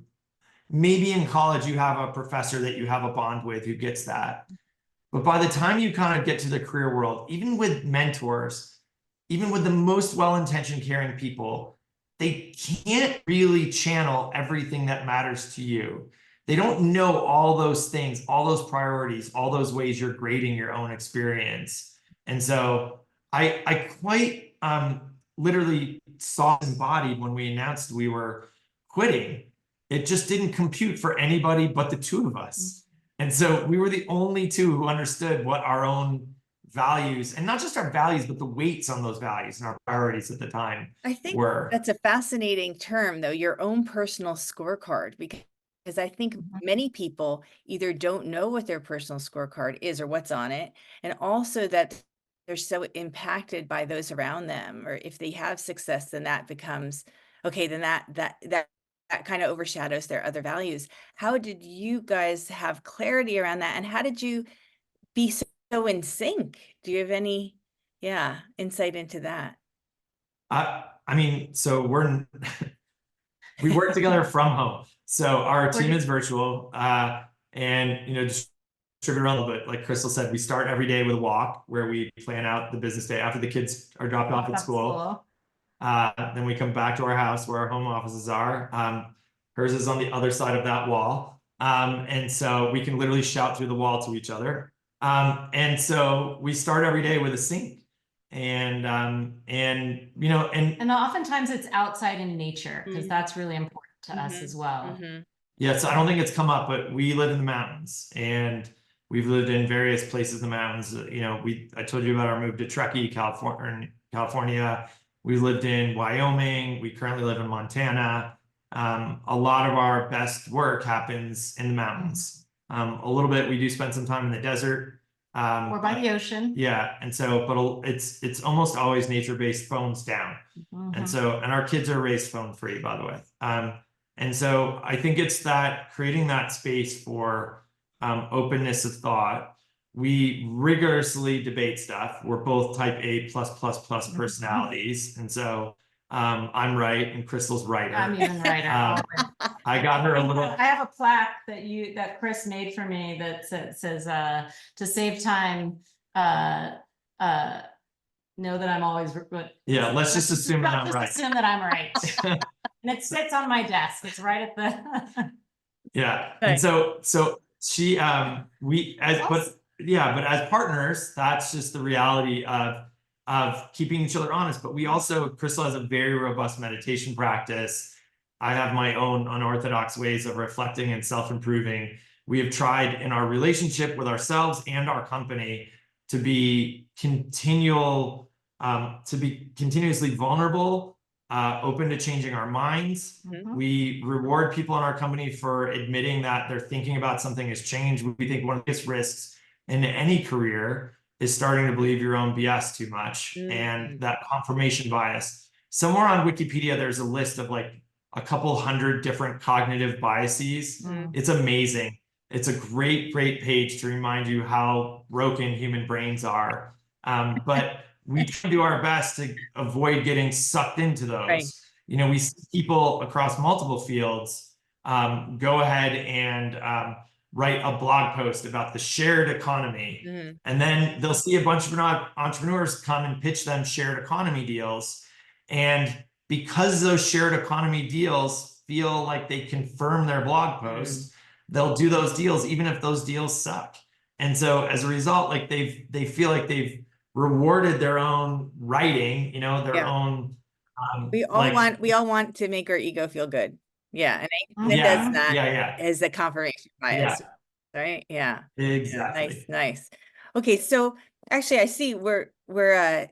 C: Maybe in college you have a professor that you have a bond with who gets that. But by the time you kind of get to the career world, even with mentors, even with the most well-intentioned, caring people, they can't really channel everything that matters to you. They don't know all those things, all those priorities, all those ways you're grading your own experience. And so I quite literally saw it embodied when we announced we were quitting. It just didn't compute for anybody but the two of us. And so we were the only two who understood what our own values, and not just our values, but the weights on those values and our priorities at the time
B: I think
C: were.
B: that's a fascinating term, though, your own personal scorecard, because I think many people either don't know what their personal scorecard is or what's on it, and also that they're so impacted by those around them, or if they have success, then that becomes, okay, then that kind of overshadows their other values. How did you guys have clarity around that, and how did you be so in sync? Do you have any, insight into that?
C: I mean, so we work together from home. So our team is virtual, and distributed around a little bit. Like Crystal said, we start every day with a walk where we plan out the business day after the kids are dropped off at school. Then we come back to our house where our home offices are. Hers is on the other side of that wall. And so we can literally shout through the wall to each other. And so we start every day with a sync. And
D: oftentimes it's outside in nature, because that's really important to us as well.
C: Yeah, so I don't think it's come up, but we live in the mountains, and we've lived in various places in the mountains. I told you about our move to Truckee, California. We lived in Wyoming. We currently live in Montana. A lot of our best work happens in the mountains. A little bit, we do spend some time in the desert.
D: Or by the ocean.
C: Yeah, and so, but it's almost always nature-based, phones down. And so, and our kids are raised phone-free, by the way. And so I think it's that creating that space for openness of thought. We rigorously debate stuff. We're both type A+++ personalities. And so I'm right and Crystal's right.
D: I'm even righter.
C: I got her a little.
D: I have a plaque that Chris made for me that says to save time, know that I'm always.
C: Yeah, let's just assume that I'm right.
D: Assume that I'm right. And it sits on my desk. It's right at the.
C: Yeah, and so she but as partners, that's just the reality of keeping each other honest. But we also, Crystal has a very robust meditation practice. I have my own unorthodox ways of reflecting and self-improving. We have tried in our relationship with ourselves and our company to be continuously vulnerable, open to changing our minds. We reward people in our company for admitting that they're thinking about something has changed. We think one of the biggest risks in any career is starting to believe your own BS too much, and that confirmation bias. Somewhere on Wikipedia, there's a list of like a couple hundred different cognitive biases. It's amazing. It's a great page to remind you how broken human brains are. But we try to do our best to avoid getting sucked into those. Right. We see people across multiple fields go ahead and write a blog post about the shared economy. And then they'll see a bunch of entrepreneurs come and pitch them shared economy deals. And because those shared economy deals feel like they confirm their blog post, they'll do those deals even if those deals suck. And so as a result, like they feel like they've rewarded their own writing, their own.
B: We all want to make our ego feel good. Yeah, and anything that does that is a confirmation bias, right? Yeah,
C: exactly.
B: Nice. Okay, so actually, I see we're going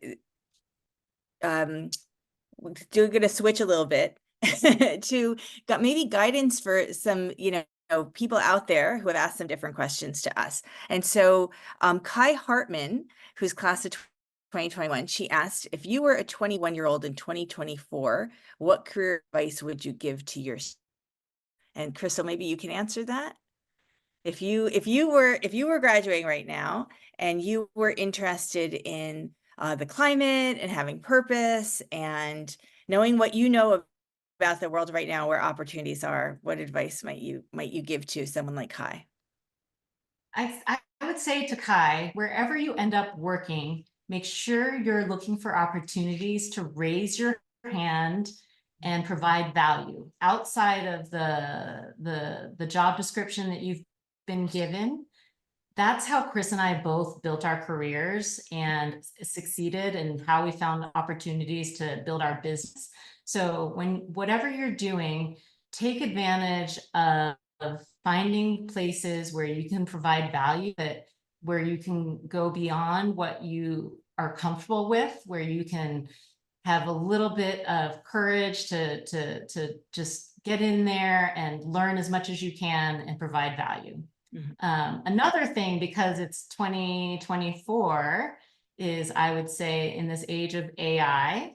B: to switch a little bit to maybe guidance for some people out there who have asked some different questions to us. And so Kai Hartman, who's class of 2021, she asked, if you were a 21-year-old in 2024, what career advice would you give to yourself? And Crystal, maybe you can answer that. If you were graduating right now and you were interested in the climate and having purpose and knowing what you know about the world right now, where opportunities are, what advice might you give to someone like Kai?
D: I would say to Kai, wherever you end up working, make sure you're looking for opportunities to raise your hand and provide value outside of the job description that you've been given. That's how Chris and I both built our careers and succeeded, and how we found opportunities to build our business. So whatever you're doing, take advantage of finding places where you can provide value, where you can go beyond what you are comfortable with, where you can have a little bit of courage to just get in there and learn as much as you can and provide value. Another thing, because it's 2024, is I would say in this age of AI,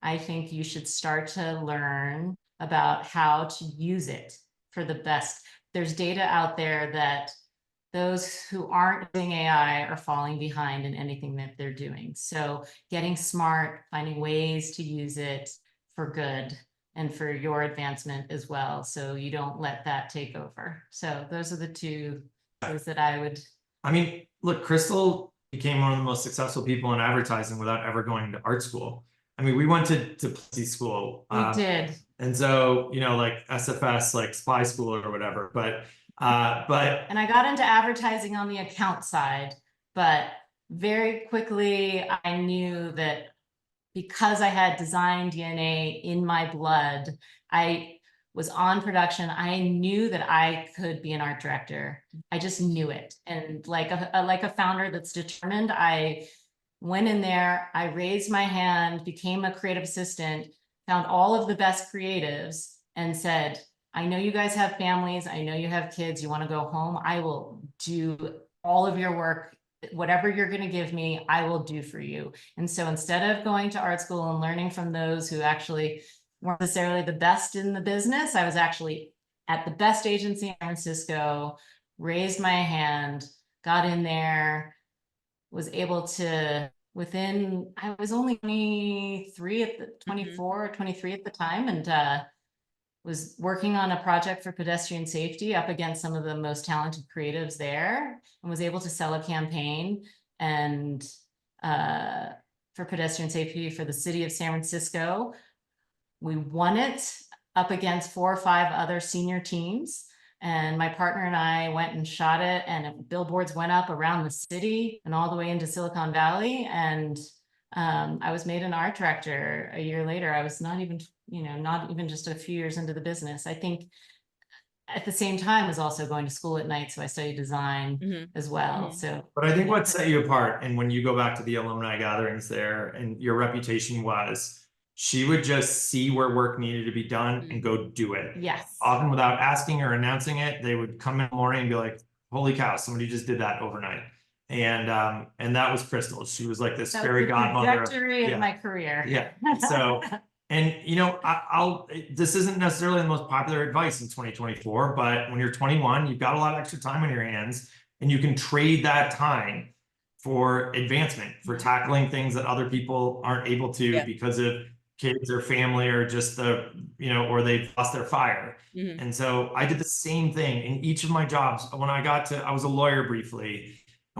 D: I think you should start to learn about how to use it for the best. There's data out there that those who aren't using AI are falling behind in anything that they're doing. So getting smart, finding ways to use it for good and for your advancement as well, so you don't let that take over. So those are the two things that I would.
C: I mean, look, Crystal became one of the most successful people in advertising without ever going to art school. I mean, we went to policy school.
D: We did.
C: And so, you know, like SFS, like spy school or whatever, but. And
D: I got into advertising on the account side, but very quickly I knew that because I had design DNA in my blood, I was on production. I knew that I could be an art director. I just knew it. And like a founder that's determined, I went in there, I raised my hand, became a creative assistant, found all of the best creatives and said, I know you guys have families. I know you have kids. You want to go home. I will do all of your work. Whatever you're going to give me, I will do for you. And so instead of going to art school and learning from those who actually weren't necessarily the best in the business, I was actually at the best agency in San Francisco, raised my hand, got in there, was able to, I was only 23 at the 24 or 23 at the time, and was working on a project for pedestrian safety up against some of the most talented creatives there, and was able to sell a campaign and for pedestrian safety for the city of San Francisco. We won it up against 4 or 5 other senior teams. And my partner and I went and shot it, and billboards went up around the city and all the way into Silicon Valley. And I was made an art director a year later. I was not even just a few years into the business. I think at the same time I was also going to school at night. So I studied design as well. So,
C: but I think what set you apart, and when you go back to the alumni gatherings there, and your reputation was, she would just see where work needed to be done and go do it.
D: Yes.
C: Often without asking or announcing it, they would come in the morning and be like, holy cow, somebody just did that overnight. And that was Crystal. She was like this fairy godmother
D: of my career.
C: Yeah. So, and you know, this isn't necessarily the most popular advice in 2024, but when you're 21, you've got a lot of extra time on your hands, and you can trade that time for advancement, for tackling things that other people aren't able to because of kids or family, or just or they've lost their fire. And so I did the same thing in each of my jobs. When I was a lawyer briefly.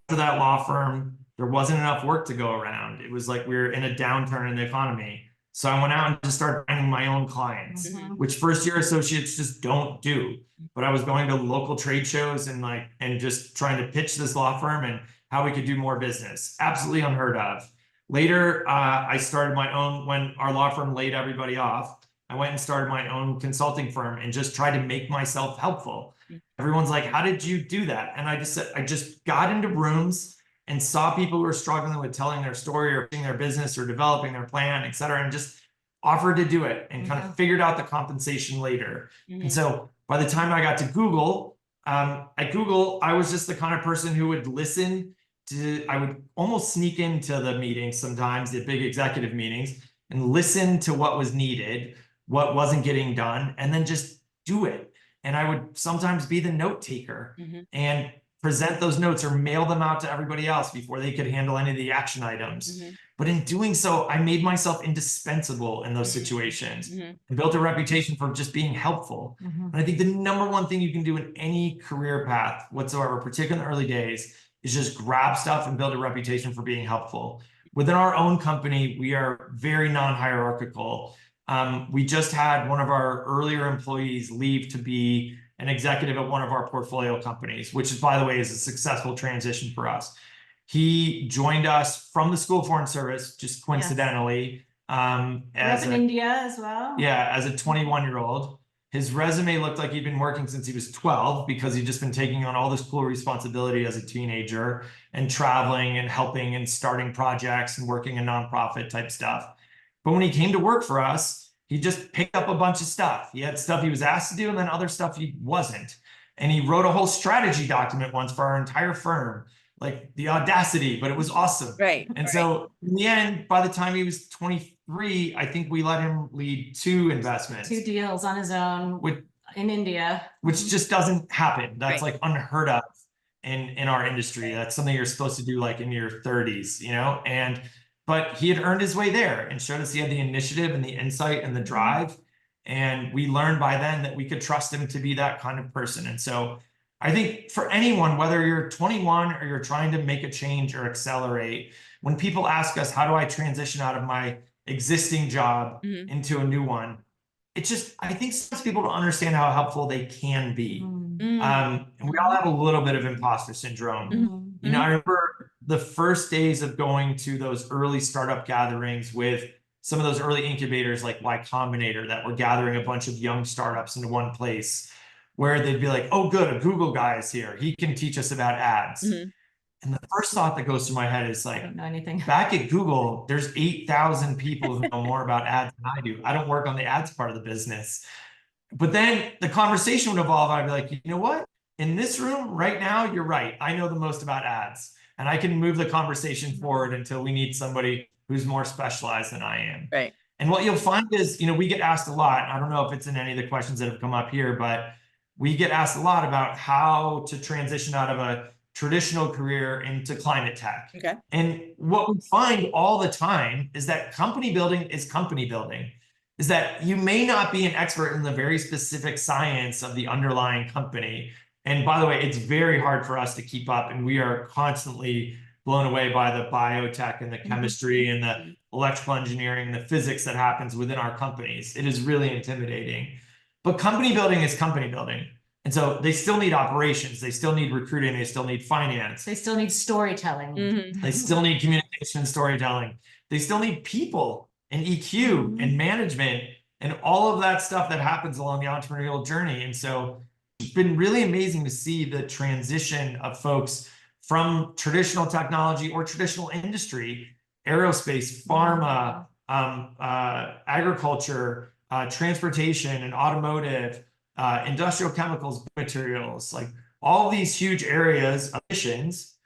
C: After that law firm, there wasn't enough work to go around. It was like we were in a downturn in the economy. So I went out and just started finding my own clients, which first-year associates just don't do. But I was going to local trade shows and just trying to pitch this law firm and how we could do more business. Absolutely unheard of. Later, I started my own. When our law firm laid everybody off, I went and started my own consulting firm and just tried to make myself helpful. Everyone's like, how did you do that? And I just said, I just got into rooms and saw people who were struggling with telling their story or pitching their business or developing their plan, et cetera, and just offered to do it and kind of figured out the compensation later. And so by the time I got to Google, At Google, I was just the kind of person who would listen to, I would almost sneak into the meetings sometimes, the big executive meetings, and listen to what was needed, what wasn't getting done, and then just do it. And I would sometimes be the note taker and present those notes or mail them out to everybody else before they could handle any of the action items. But in doing so, I made myself indispensable in those situations and built a reputation for just being helpful. And I think the number one thing you can do in any career path whatsoever, particularly in the early days, is just grab stuff and build a reputation for being helpful. Within our own company, we are very non-hierarchical. We just had one of our earlier employees leave to be an executive at one of our portfolio companies, which is, by the way, is a successful transition for us. He joined us from the School of Foreign Service, just coincidentally.
D: As in India as well.
C: Yeah, as a 21-year-old. His resume looked like he'd been working since he was 12 because he'd just been taking on all this cool responsibility as a teenager and traveling and helping and starting projects and working in nonprofit type stuff. But when he came to work for us, he just picked up a bunch of stuff. He had stuff he was asked to do and then other stuff he wasn't. And he wrote a whole strategy document once for our entire firm, like the audacity, but it was awesome.
B: Right.
C: And so in the end, by the time he was 23, I think we let him lead 2 investments.
D: 2 deals on his own in India.
C: Which just doesn't happen. That's like unheard of in our industry. That's something you're supposed to do like in your 30s, you know? But he had earned his way there and showed us he had the initiative and the insight and the drive. And we learned by then that we could trust him to be that kind of person. And so I think for anyone, whether you're 21 or you're trying to make a change or accelerate, when people ask us, how do I transition out of my existing job into a new one? It's just, I think some people don't understand how helpful they can be. And we all have a little bit of imposter syndrome. You know, I remember the first days of going to those early startup gatherings with some of those early incubators like Y Combinator that were gathering a bunch of young startups into one place, where they'd be like, oh, good, a Google guy is here. He can teach us about ads. And the first thought that goes through my head is like, I don't know anything. Back at Google, there's 8,000 people who know more about ads than I do. I don't work on the ads part of the business. But then the conversation would evolve. I'd be like, you know what? In this room right now, you're right. I know the most about ads. And I can move the conversation forward until we need somebody who's more specialized than I am.
B: Right.
C: And what you'll find is, you know, we get asked a lot. I don't know if it's in any of the questions that have come up here, but we get asked a lot about how to transition out of a traditional career into climate tech.
B: Okay.
C: And what we find all the time is that company building is company building, is that you may not be an expert in the very specific science of the underlying company. And by the way, it's very hard for us to keep up. And we are constantly blown away by the biotech and the chemistry and the electrical engineering and the physics that happens within our companies. It is really intimidating. But company building is company building. And so they still need operations. They still need recruiting. They still need finance.
D: They still need storytelling.
C: They still need communication and storytelling. They still need people and EQ and management and all of that stuff that happens along the entrepreneurial journey. And so it's been really amazing to see the transition of folks from traditional technology or traditional industry, aerospace, pharma, agriculture, transportation and automotive, industrial chemicals, materials, like all these huge areas of missions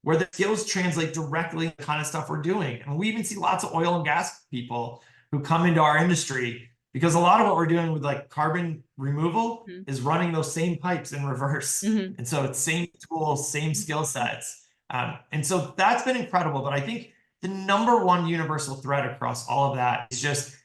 C: where the skills translate directly to the kind of stuff we're doing. And we even see lots of oil and gas people who come into our industry because a lot of what we're doing with like carbon removal is running those same pipes in reverse. And so it's same tools, same skill sets. And so that's been incredible. But I think the number one universal thread across all of that is just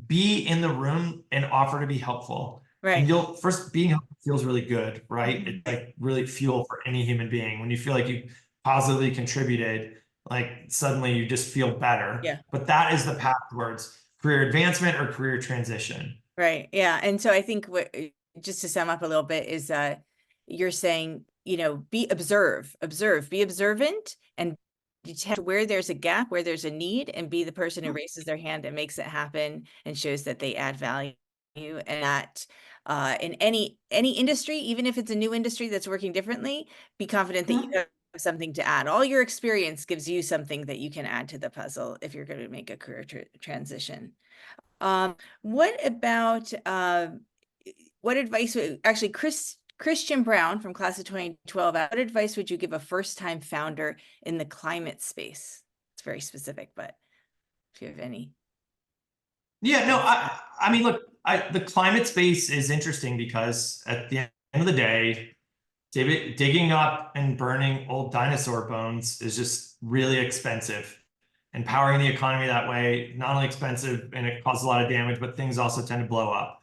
C: be in the room and offer to be helpful.
B: Right.
C: And you'll first being helpful feels really good, right? It's like really fuel for any human being. When you feel like you positively contributed, like suddenly you just feel better.
B: Yeah.
C: But that is the path towards career advancement or career transition.
B: Right. Yeah. And so I think just to sum up a little bit is you're saying, you know, be observant and detect where there's a gap, where there's a need, and be the person who raises their hand and makes it happen and shows that they add value. And that in any industry, even if it's a new industry that's working differently, be confident that you have something to add. All your experience gives you something that you can add to the puzzle if you're going to make a career transition. What about what advice? Actually, Christian Brown from class of 2012, what advice would you give a first-time founder in the climate space? It's very specific, but if you have any.
C: Yeah, no, I mean, look, the climate space is interesting because at the end of the day, digging up and burning old dinosaur bones is just really expensive. And powering the economy that way, not only expensive and it causes a lot of damage, but things also tend to blow up.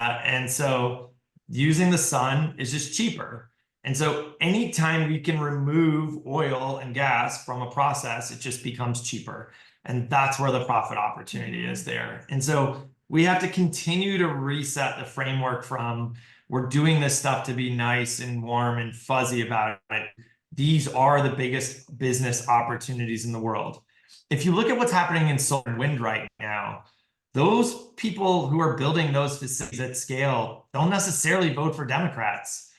C: And so using the sun is just cheaper. And so anytime we can remove oil and gas from a process, it just becomes cheaper. And that's where the profit opportunity is there. And so we have to continue to reset the framework from we're doing this stuff to be nice and warm and fuzzy about it. These are the biggest business opportunities in the world. If you look at what's happening in solar and wind right now, those people who are building those facilities at scale don't necessarily vote for Democrats,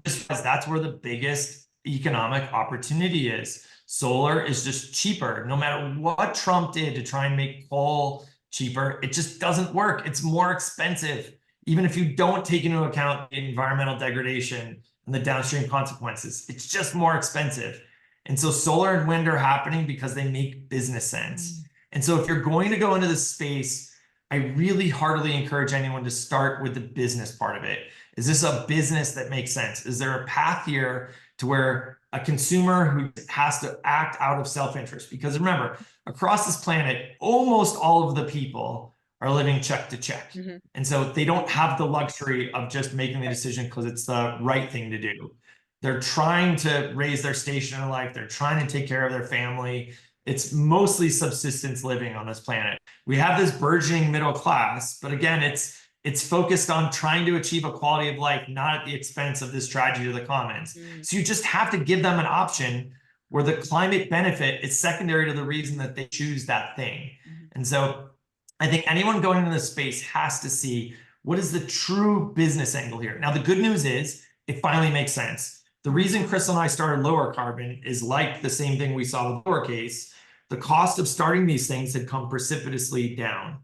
C: just because that's where the biggest economic opportunity is. Solar is just cheaper. No matter what Trump did to try and make coal cheaper, it just doesn't work. It's more expensive, even if you don't take into account the environmental degradation and the downstream consequences. It's just more expensive. And so solar and wind are happening because they make business sense. And so if you're going to go into this space, I really heartily encourage anyone to start with the business part of it. Is this a business that makes sense? Is there a path here to where a consumer who has to act out of self-interest? Because remember, across this planet, almost all of the people are living check to check. And so they don't have the luxury of just making the decision because it's the right thing to do. They're trying to raise their station in life. They're trying to take care of their family. It's mostly subsistence living on this planet. We have this burgeoning middle class, but again, it's focused on trying to achieve a quality of life, not at the expense of this tragedy to the commons. So you just have to give them an option where the climate benefit is secondary to the reason that they choose that thing. And so I think anyone going into this space has to see what is the true business angle here. Now, the good news is it finally makes sense. The reason Crystal and I started Lowercarbon is like the same thing we saw with Lowercase. The cost of starting these things had come precipitously down.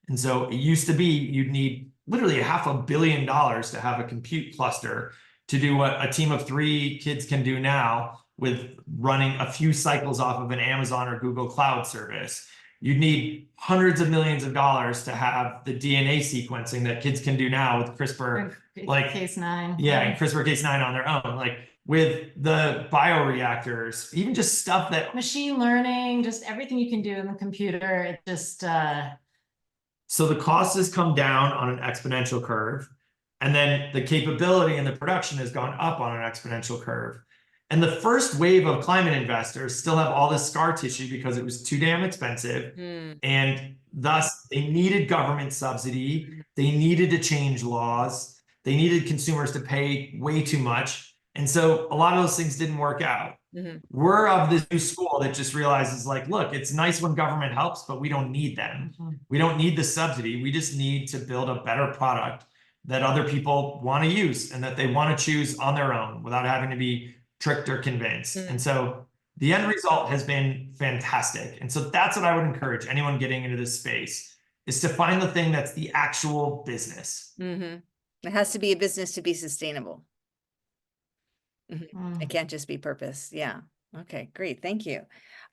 C: And so it used to be you'd need literally $500 million to have a compute cluster to do what a team of 3 kids can do now with running a few cycles off of an Amazon or Google Cloud service. You'd need hundreds of millions of dollars to have the DNA sequencing that kids can do now with CRISPR, like Cas9. Yeah, and CRISPR Cas9 on their own, like with the bioreactors, even just stuff that
D: machine learning, just everything you can do in the computer. It just
C: so the cost has come down on an exponential curve, and then the capability and the production has gone up on an exponential curve. And the first wave of climate investors still have all this scar tissue because it was too damn expensive. And thus they needed government subsidy. They needed to change laws. They needed consumers to pay way too much. And so a lot of those things didn't work out. We're of this new school that just realizes, like, look, it's nice when government helps, but we don't need them. We don't need the subsidy. We just need to build a better product that other people want to use and that they want to choose on their own without having to be tricked or convinced. And so the end result has been fantastic. And so that's what I would encourage anyone getting into this space, is to find the thing that's the actual business.
B: It has to be a business to be sustainable. It can't just be purpose. Yeah. Okay, great. Thank you.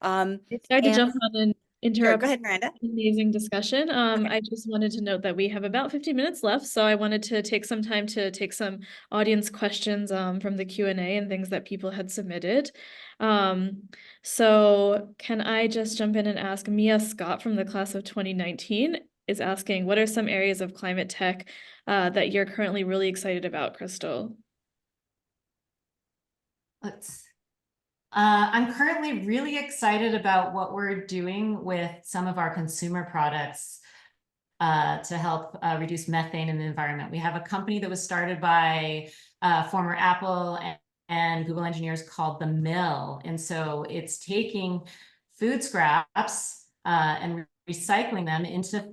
A: Sorry to jump on and interrupt.
B: Sure, go ahead, Miranda.
A: Amazing discussion. I just wanted to note that we have about 50 minutes left, so I wanted to take some time to take some audience questions from the Q&A and things that people had submitted. So can I just jump in and ask Mia Scott from the class of 2019 is asking, what are some areas of climate tech that you're currently really excited about, Crystal?
D: I'm currently really excited about what we're doing with some of our consumer products to help reduce methane in the environment. We have a company that was started by former Apple and Google engineers called The Mill. And so it's taking food scraps and recycling them into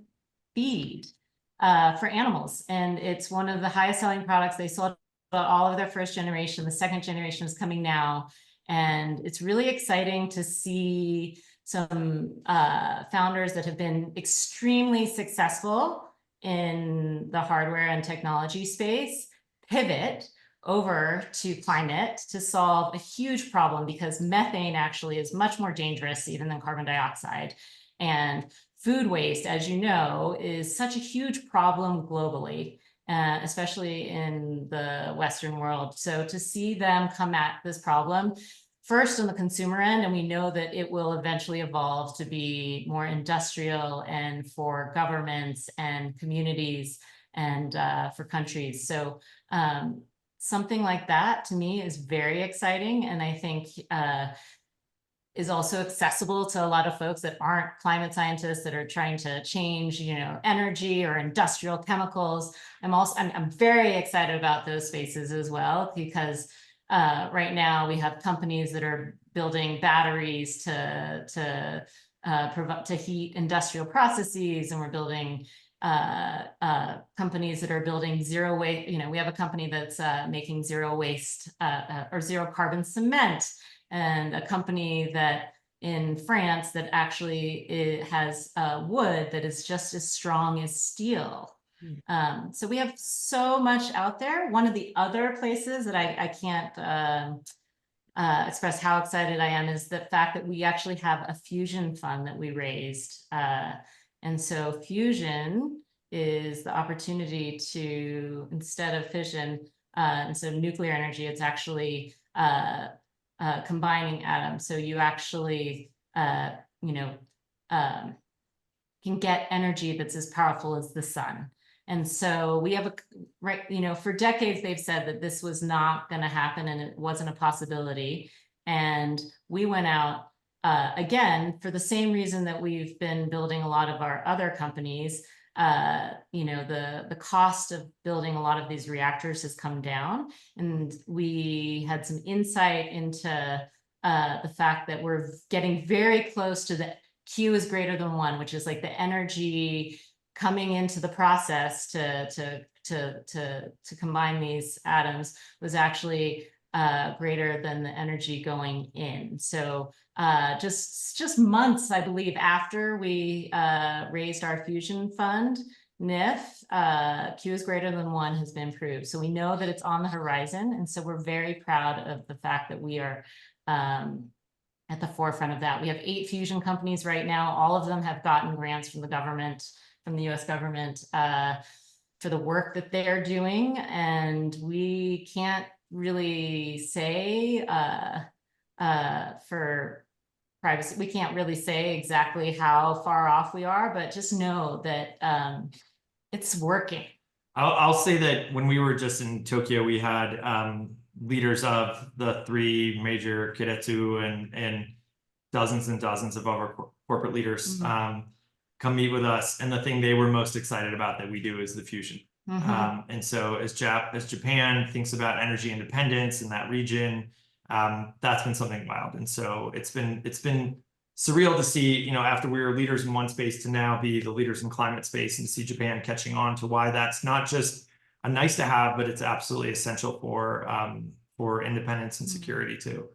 D: feed for animals. And it's one of the highest selling products. They sold all of their first generation. The second generation is coming now. And it's really exciting to see some founders that have been extremely successful in the hardware and technology space pivot over to climate to solve a huge problem, because methane actually is much more dangerous even than carbon dioxide. And food waste, as you know, is such a huge problem globally, especially in the Western world. So to see them come at this problem first on the consumer end, and we know that it will eventually evolve to be more industrial and for governments and communities and for countries. So something like that to me is very exciting, and I think is also accessible to a lot of folks that aren't climate scientists that are trying to change, energy or industrial chemicals. I'm very excited about those spaces as well, because right now we have companies that are building batteries to heat industrial processes, and we're building companies that are building zero waste. We have a company that's making zero waste or zero carbon cement, and a company that in France that actually has wood that is just as strong as steel. So we have so much out there. One of the other places that I can't express how excited I am is the fact that we actually have a fusion fund that we raised. And so fusion is the opportunity to, instead of fission, instead of nuclear energy, it's actually combining atoms. So you actually, can get energy that's as powerful as the sun. And so we have for decades, they've said that this was not going to happen and it wasn't a possibility. And we went out again, for the same reason that we've been building a lot of our other companies. The cost of building a lot of these reactors has come down, and we had some insight into the fact that we're getting very close to the Q is greater than 1, which is like the energy coming into the process to combine these atoms was actually greater than the energy going in. So just months, I believe, after we raised our fusion fund, NIF, Q is greater than 1 has been proved. So we know that it's on the horizon. And so we're very proud of the fact that we are at the forefront of that. We have 8 fusion companies right now. All of them have gotten grants from the government, from the US government, for the work that they're doing. And we can't really say for privacy, we can't really say exactly how far off we are, but just know that it's working.
C: I'll say that when we were just in Tokyo, we had leaders of the 3 major keiretsu and dozens and dozens of other corporate leaders come meet with us. And the thing they were most excited about that we do is the fusion. And so as Japan thinks about energy independence in that region, that's been something wild. And so it's been surreal to see, after we were leaders in one space to now be the leaders in climate space, and to see Japan catching on to why that's not just a nice to have, but it's absolutely essential for independence and security too.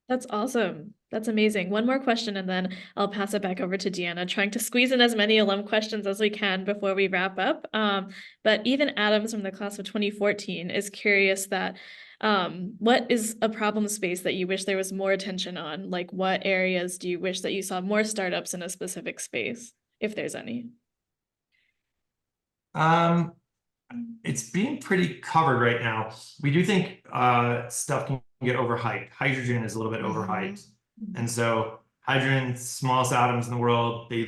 A: That's awesome. That's amazing. One more question, and then I'll pass it back over to Deanna, trying to squeeze in as many alum questions as we can before we wrap up. But even Adams from the class of 2014 is curious that what is a problem space that you wish there was more attention on? Like, what areas do you wish that you saw more startups in a specific space, if there's any?
C: It's being pretty covered right now. We do think stuff can get overhyped. Hydrogen is a little bit overhyped. And so hydrogen, smallest atoms in the world, they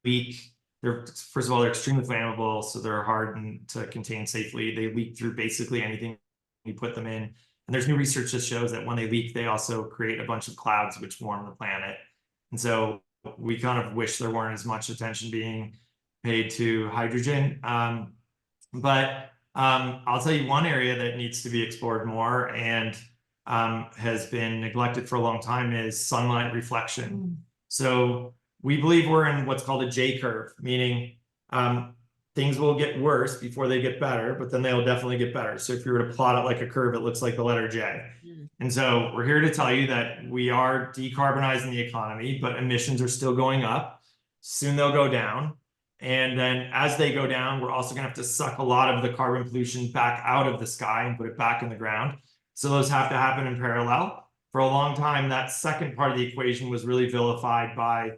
C: leak. First of all, they're extremely flammable, so they're hard to contain safely. They leak through basically anything you put them in. And there's new research that shows that when they leak, they also create a bunch of clouds which warm the planet. And so we kind of wish there weren't as much attention being paid to hydrogen. But I'll tell you one area that needs to be explored more and has been neglected for a long time is sunlight reflection. So we believe we're in what's called a J curve, meaning things will get worse before they get better, but then they'll definitely get better. So if you were to plot it like a curve, it looks like the letter J. And so we're here to tell you that we are decarbonizing the economy, but emissions are still going up. Soon they'll go down. And then as they go down, we're also gonna have to suck a lot of the carbon pollution back out of the sky and put it back in the ground. So those have to happen in parallel. For a long time, that second part of the equation was really vilified by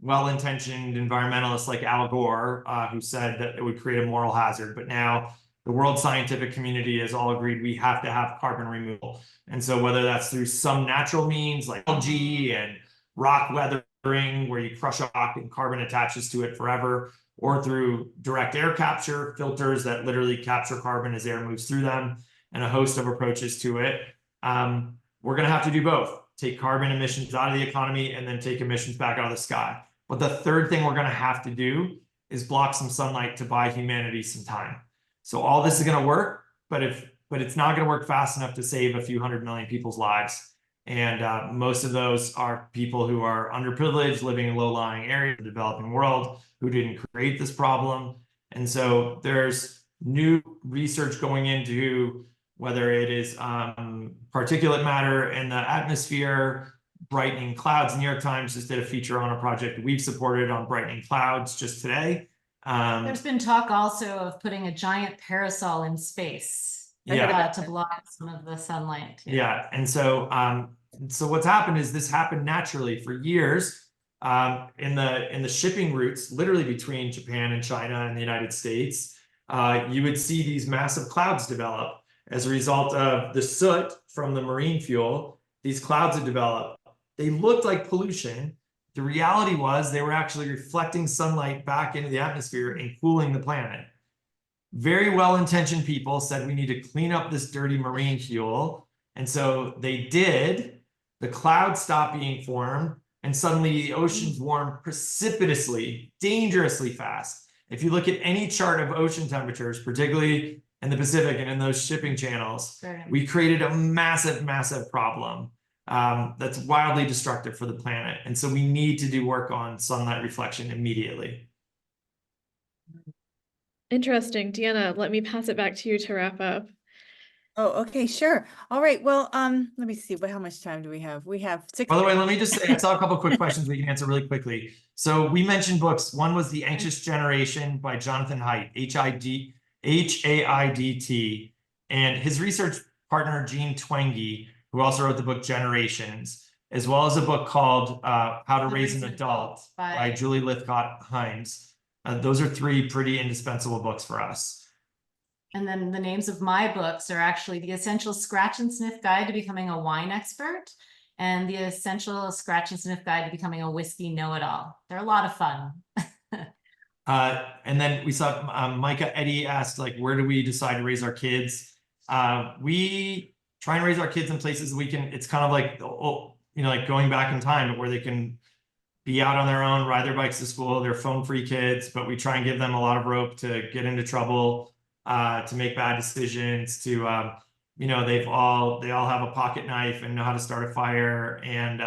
C: well-intentioned environmentalists like Al Gore, who said that it would create a moral hazard. But now the world scientific community has all agreed we have to have carbon removal. And so whether that's through some natural means like algae and rock weathering, where you crush a rock and carbon attaches to it forever, or through direct air capture, filters that literally capture carbon as air moves through them, and a host of approaches to it. We're going to have to do both. Take carbon emissions out of the economy and then take emissions back out of the sky. But the third thing we're going to have to do is block some sunlight to buy humanity some time. So all this is going to work, but it's not going to work fast enough to save a few 100 million people's lives. And most of those are people who are underprivileged, living in low-lying areas of the developing world, who didn't create this problem. And so there's new research going into whether it is particulate matter in the atmosphere, brightening clouds. New York Times just did a feature on a project we've supported on brightening clouds just today.
D: There's been talk also of putting a giant parasol in space.
C: Yeah.
D: To block some of the sunlight.
C: Yeah. And so what's happened is this happened naturally for years in the shipping routes, literally between Japan and China and the United States. You would see these massive clouds develop as a result of the soot from the marine fuel. These clouds had developed. They looked like pollution. The reality was they were actually reflecting sunlight back into the atmosphere and cooling the planet. Very well-intentioned people said we need to clean up this dirty marine fuel. And so they did. The clouds stopped being formed, and suddenly the oceans warmed precipitously, dangerously fast. If you look at any chart of ocean temperatures, particularly in the Pacific and in those shipping channels, we created a massive, massive problem that's wildly destructive for the planet. And so we need to do work on sunlight reflection immediately.
A: Interesting. Deanna, let me pass it back to you to wrap up.
B: Oh, okay, sure. All right. Well, let me see. How much time do we have? We have 6
C: By the way, let me just say, I saw a couple of quick questions we can answer really quickly. So we mentioned books. One was The Anxious Generation by Jonathan Haidt, H-A-I-D-T. And his research partner, Jean Twenge, who also wrote the book Generations, as well as a book called How to Raise an Adult by Julie Lythcott-Himes. Those are 3 pretty indispensable books for us.
D: And then the names of my books are actually The Essential Scratch and Sniff Guide to Becoming a Wine Expert and The Essential Scratch and Sniff Guide to Becoming a Whiskey Know-It-All. They're a lot of fun.
C: And then we saw Micah Eddy asked, like, where do we decide to raise our kids? We try and raise our kids in places we can. It's kind of like, like going back in time, but where they can be out on their own, ride their bikes to school. They're phone-free kids, but we try and give them a lot of rope to get into trouble, to make bad decisions, to they all have a pocket knife and know how to start a fire and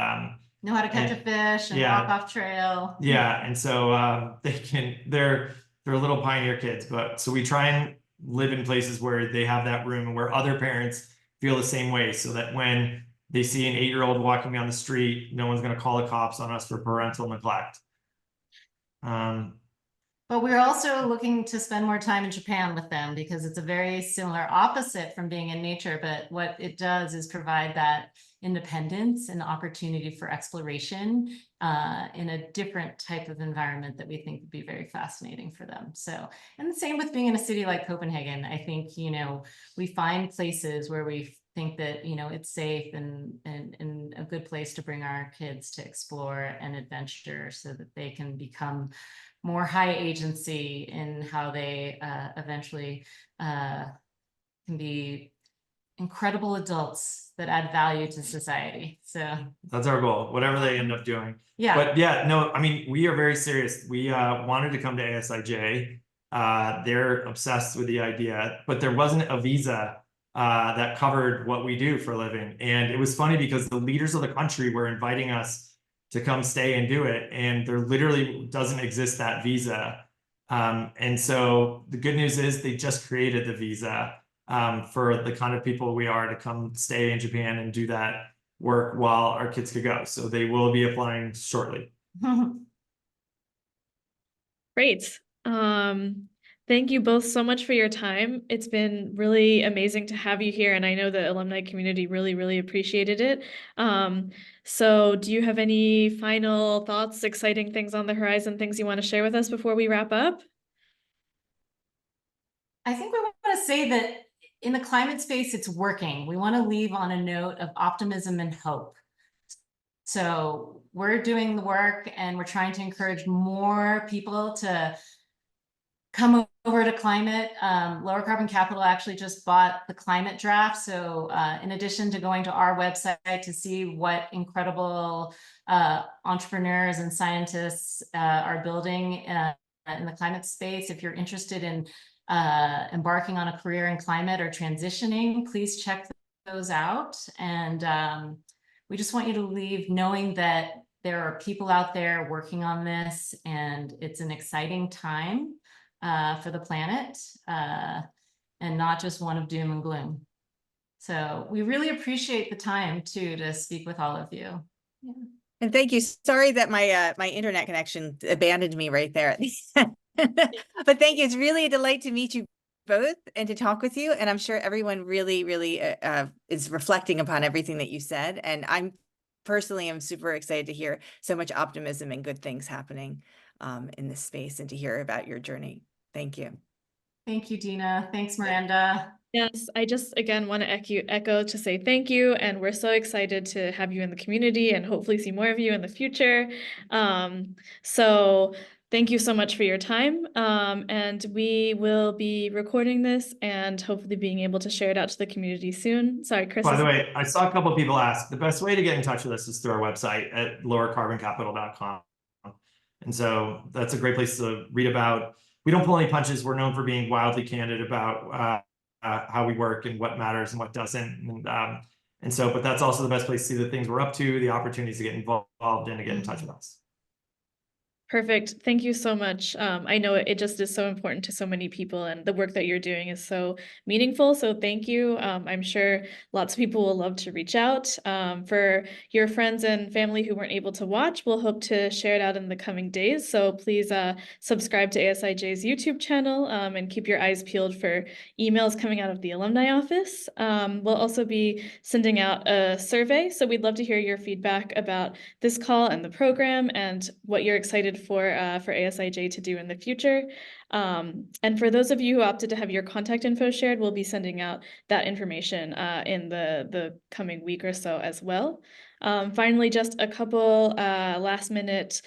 D: know how to catch a fish and walk off trail.
C: Yeah, and so they're little pioneer kids, but so we try and live in places where they have that room and where other parents feel the same way, so that when they see an 8-year-old walking down the street, no one's going to call the cops on us for parental neglect.
D: But we're also looking to spend more time in Japan with them because it's a very similar opposite from being in nature. But what it does is provide that independence and opportunity for exploration in a different type of environment that we think would be very fascinating for them. So, and the same with being in a city like Copenhagen. I think, we find places where we think that, it's safe and a good place to bring our kids to explore and adventure so that they can become more high agency in how they eventually can be incredible adults that add value to society. So
C: that's our goal, whatever they end up doing.
D: Yeah.
C: But yeah, no, I mean, we are very serious. We wanted to come to ASIJ. They're obsessed with the idea, but there wasn't a visa that covered what we do for a living. And it was funny because the leaders of the country were inviting us to come stay and do it. And there literally doesn't exist that visa. And so the good news is they just created the visa for the kind of people we are to come stay in Japan and do that work while our kids could go. So they will be applying shortly.
A: Great. Thank you both so much for your time. It's been really amazing to have you here, and I know the alumni community really, really appreciated it. So do you have any final thoughts, exciting things on the horizon, things you want to share with us before we wrap up?
D: I think we want to say that in the climate space, it's working. We want to leave on a note of optimism and hope. So we're doing the work, and we're trying to encourage more people to come over to climate. Lowercarbon Capital actually just bought the climate draft. So in addition to going to our website to see what incredible entrepreneurs and scientists are building in the climate space, if you're interested in embarking on a career in climate or transitioning, please check those out. And we just want you to leave knowing that there are people out there working on this, and it's an exciting time for the planet, and not just one of doom and gloom. So we really appreciate the time too to speak with all of you. Yeah.
B: And thank you. Sorry that my my internet connection abandoned me right there. But thank you. It's really a delight to meet you both and to talk with you. And I'm sure everyone really, really is reflecting upon everything that you said. And I'm personally am super excited to hear so much optimism and good things happening in this space, and to hear about your journey. Thank you.
D: Thank you, Dina. Thanks, Miranda.
A: Yes, I just again want to echo to say thank you, and we're so excited to have you in the community and hopefully see more of you in the future. So thank you so much for your time, and we will be recording this and hopefully being able to share it out to the community soon. Sorry, Chris.
C: By the way, I saw a couple of people ask, the best way to get in touch with us is through our website at lowercarboncapital.com. And so that's a great place to read about. We don't pull any punches. We're known for being wildly candid about how we work and what matters and what doesn't. And so, but that's also the best place to see the things we're up to, the opportunities to get involved and to get in touch with us.
A: Perfect. Thank you so much. I know it just is so important to so many people, and the work that you're doing is so meaningful. So thank you. I'm sure lots of people will love to reach out. For your friends and family who weren't able to watch, we'll hope to share it out in the coming days. So please subscribe to ASIJ's YouTube channel and keep your eyes peeled for emails coming out of the alumni office. We'll also be sending out a survey. So we'd love to hear your feedback about this call and the program and what you're excited for ASIJ to do in the future. And for those of you who opted to have your contact info shared, we'll be sending out that information in the coming week or so as well. Finally, just a couple last minute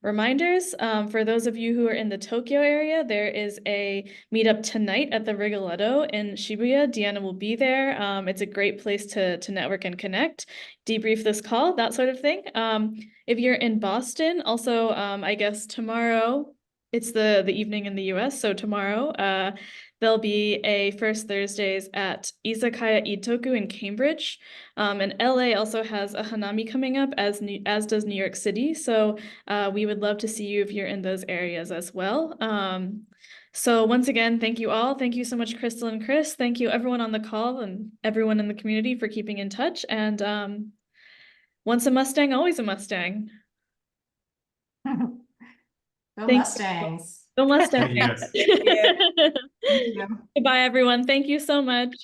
A: reminders. For those of you who are in the Tokyo area, there is a meetup tonight at the Rigoletto in Shibuya. Deanna will be there. It's a great place to network and connect, debrief this call, that sort of thing. If you're in Boston, also, I guess tomorrow, it's the evening in the US, so tomorrow, there'll be a First Thursdays at Izakaya Itoku in Cambridge. And LA also has a Hanami coming up, as does New York City. So we would love to see you if you're in those areas as well. So once again, thank you all. Thank you so much, Crystal and Chris. Thank you everyone on the call and everyone in the community for keeping in touch. And once a Mustang, always a Mustang.
D: Go
A: Thanks.
D: Mustangs.
A: Go Mustangs.
C: Thank you.
A: Goodbye, everyone. Thank you so much.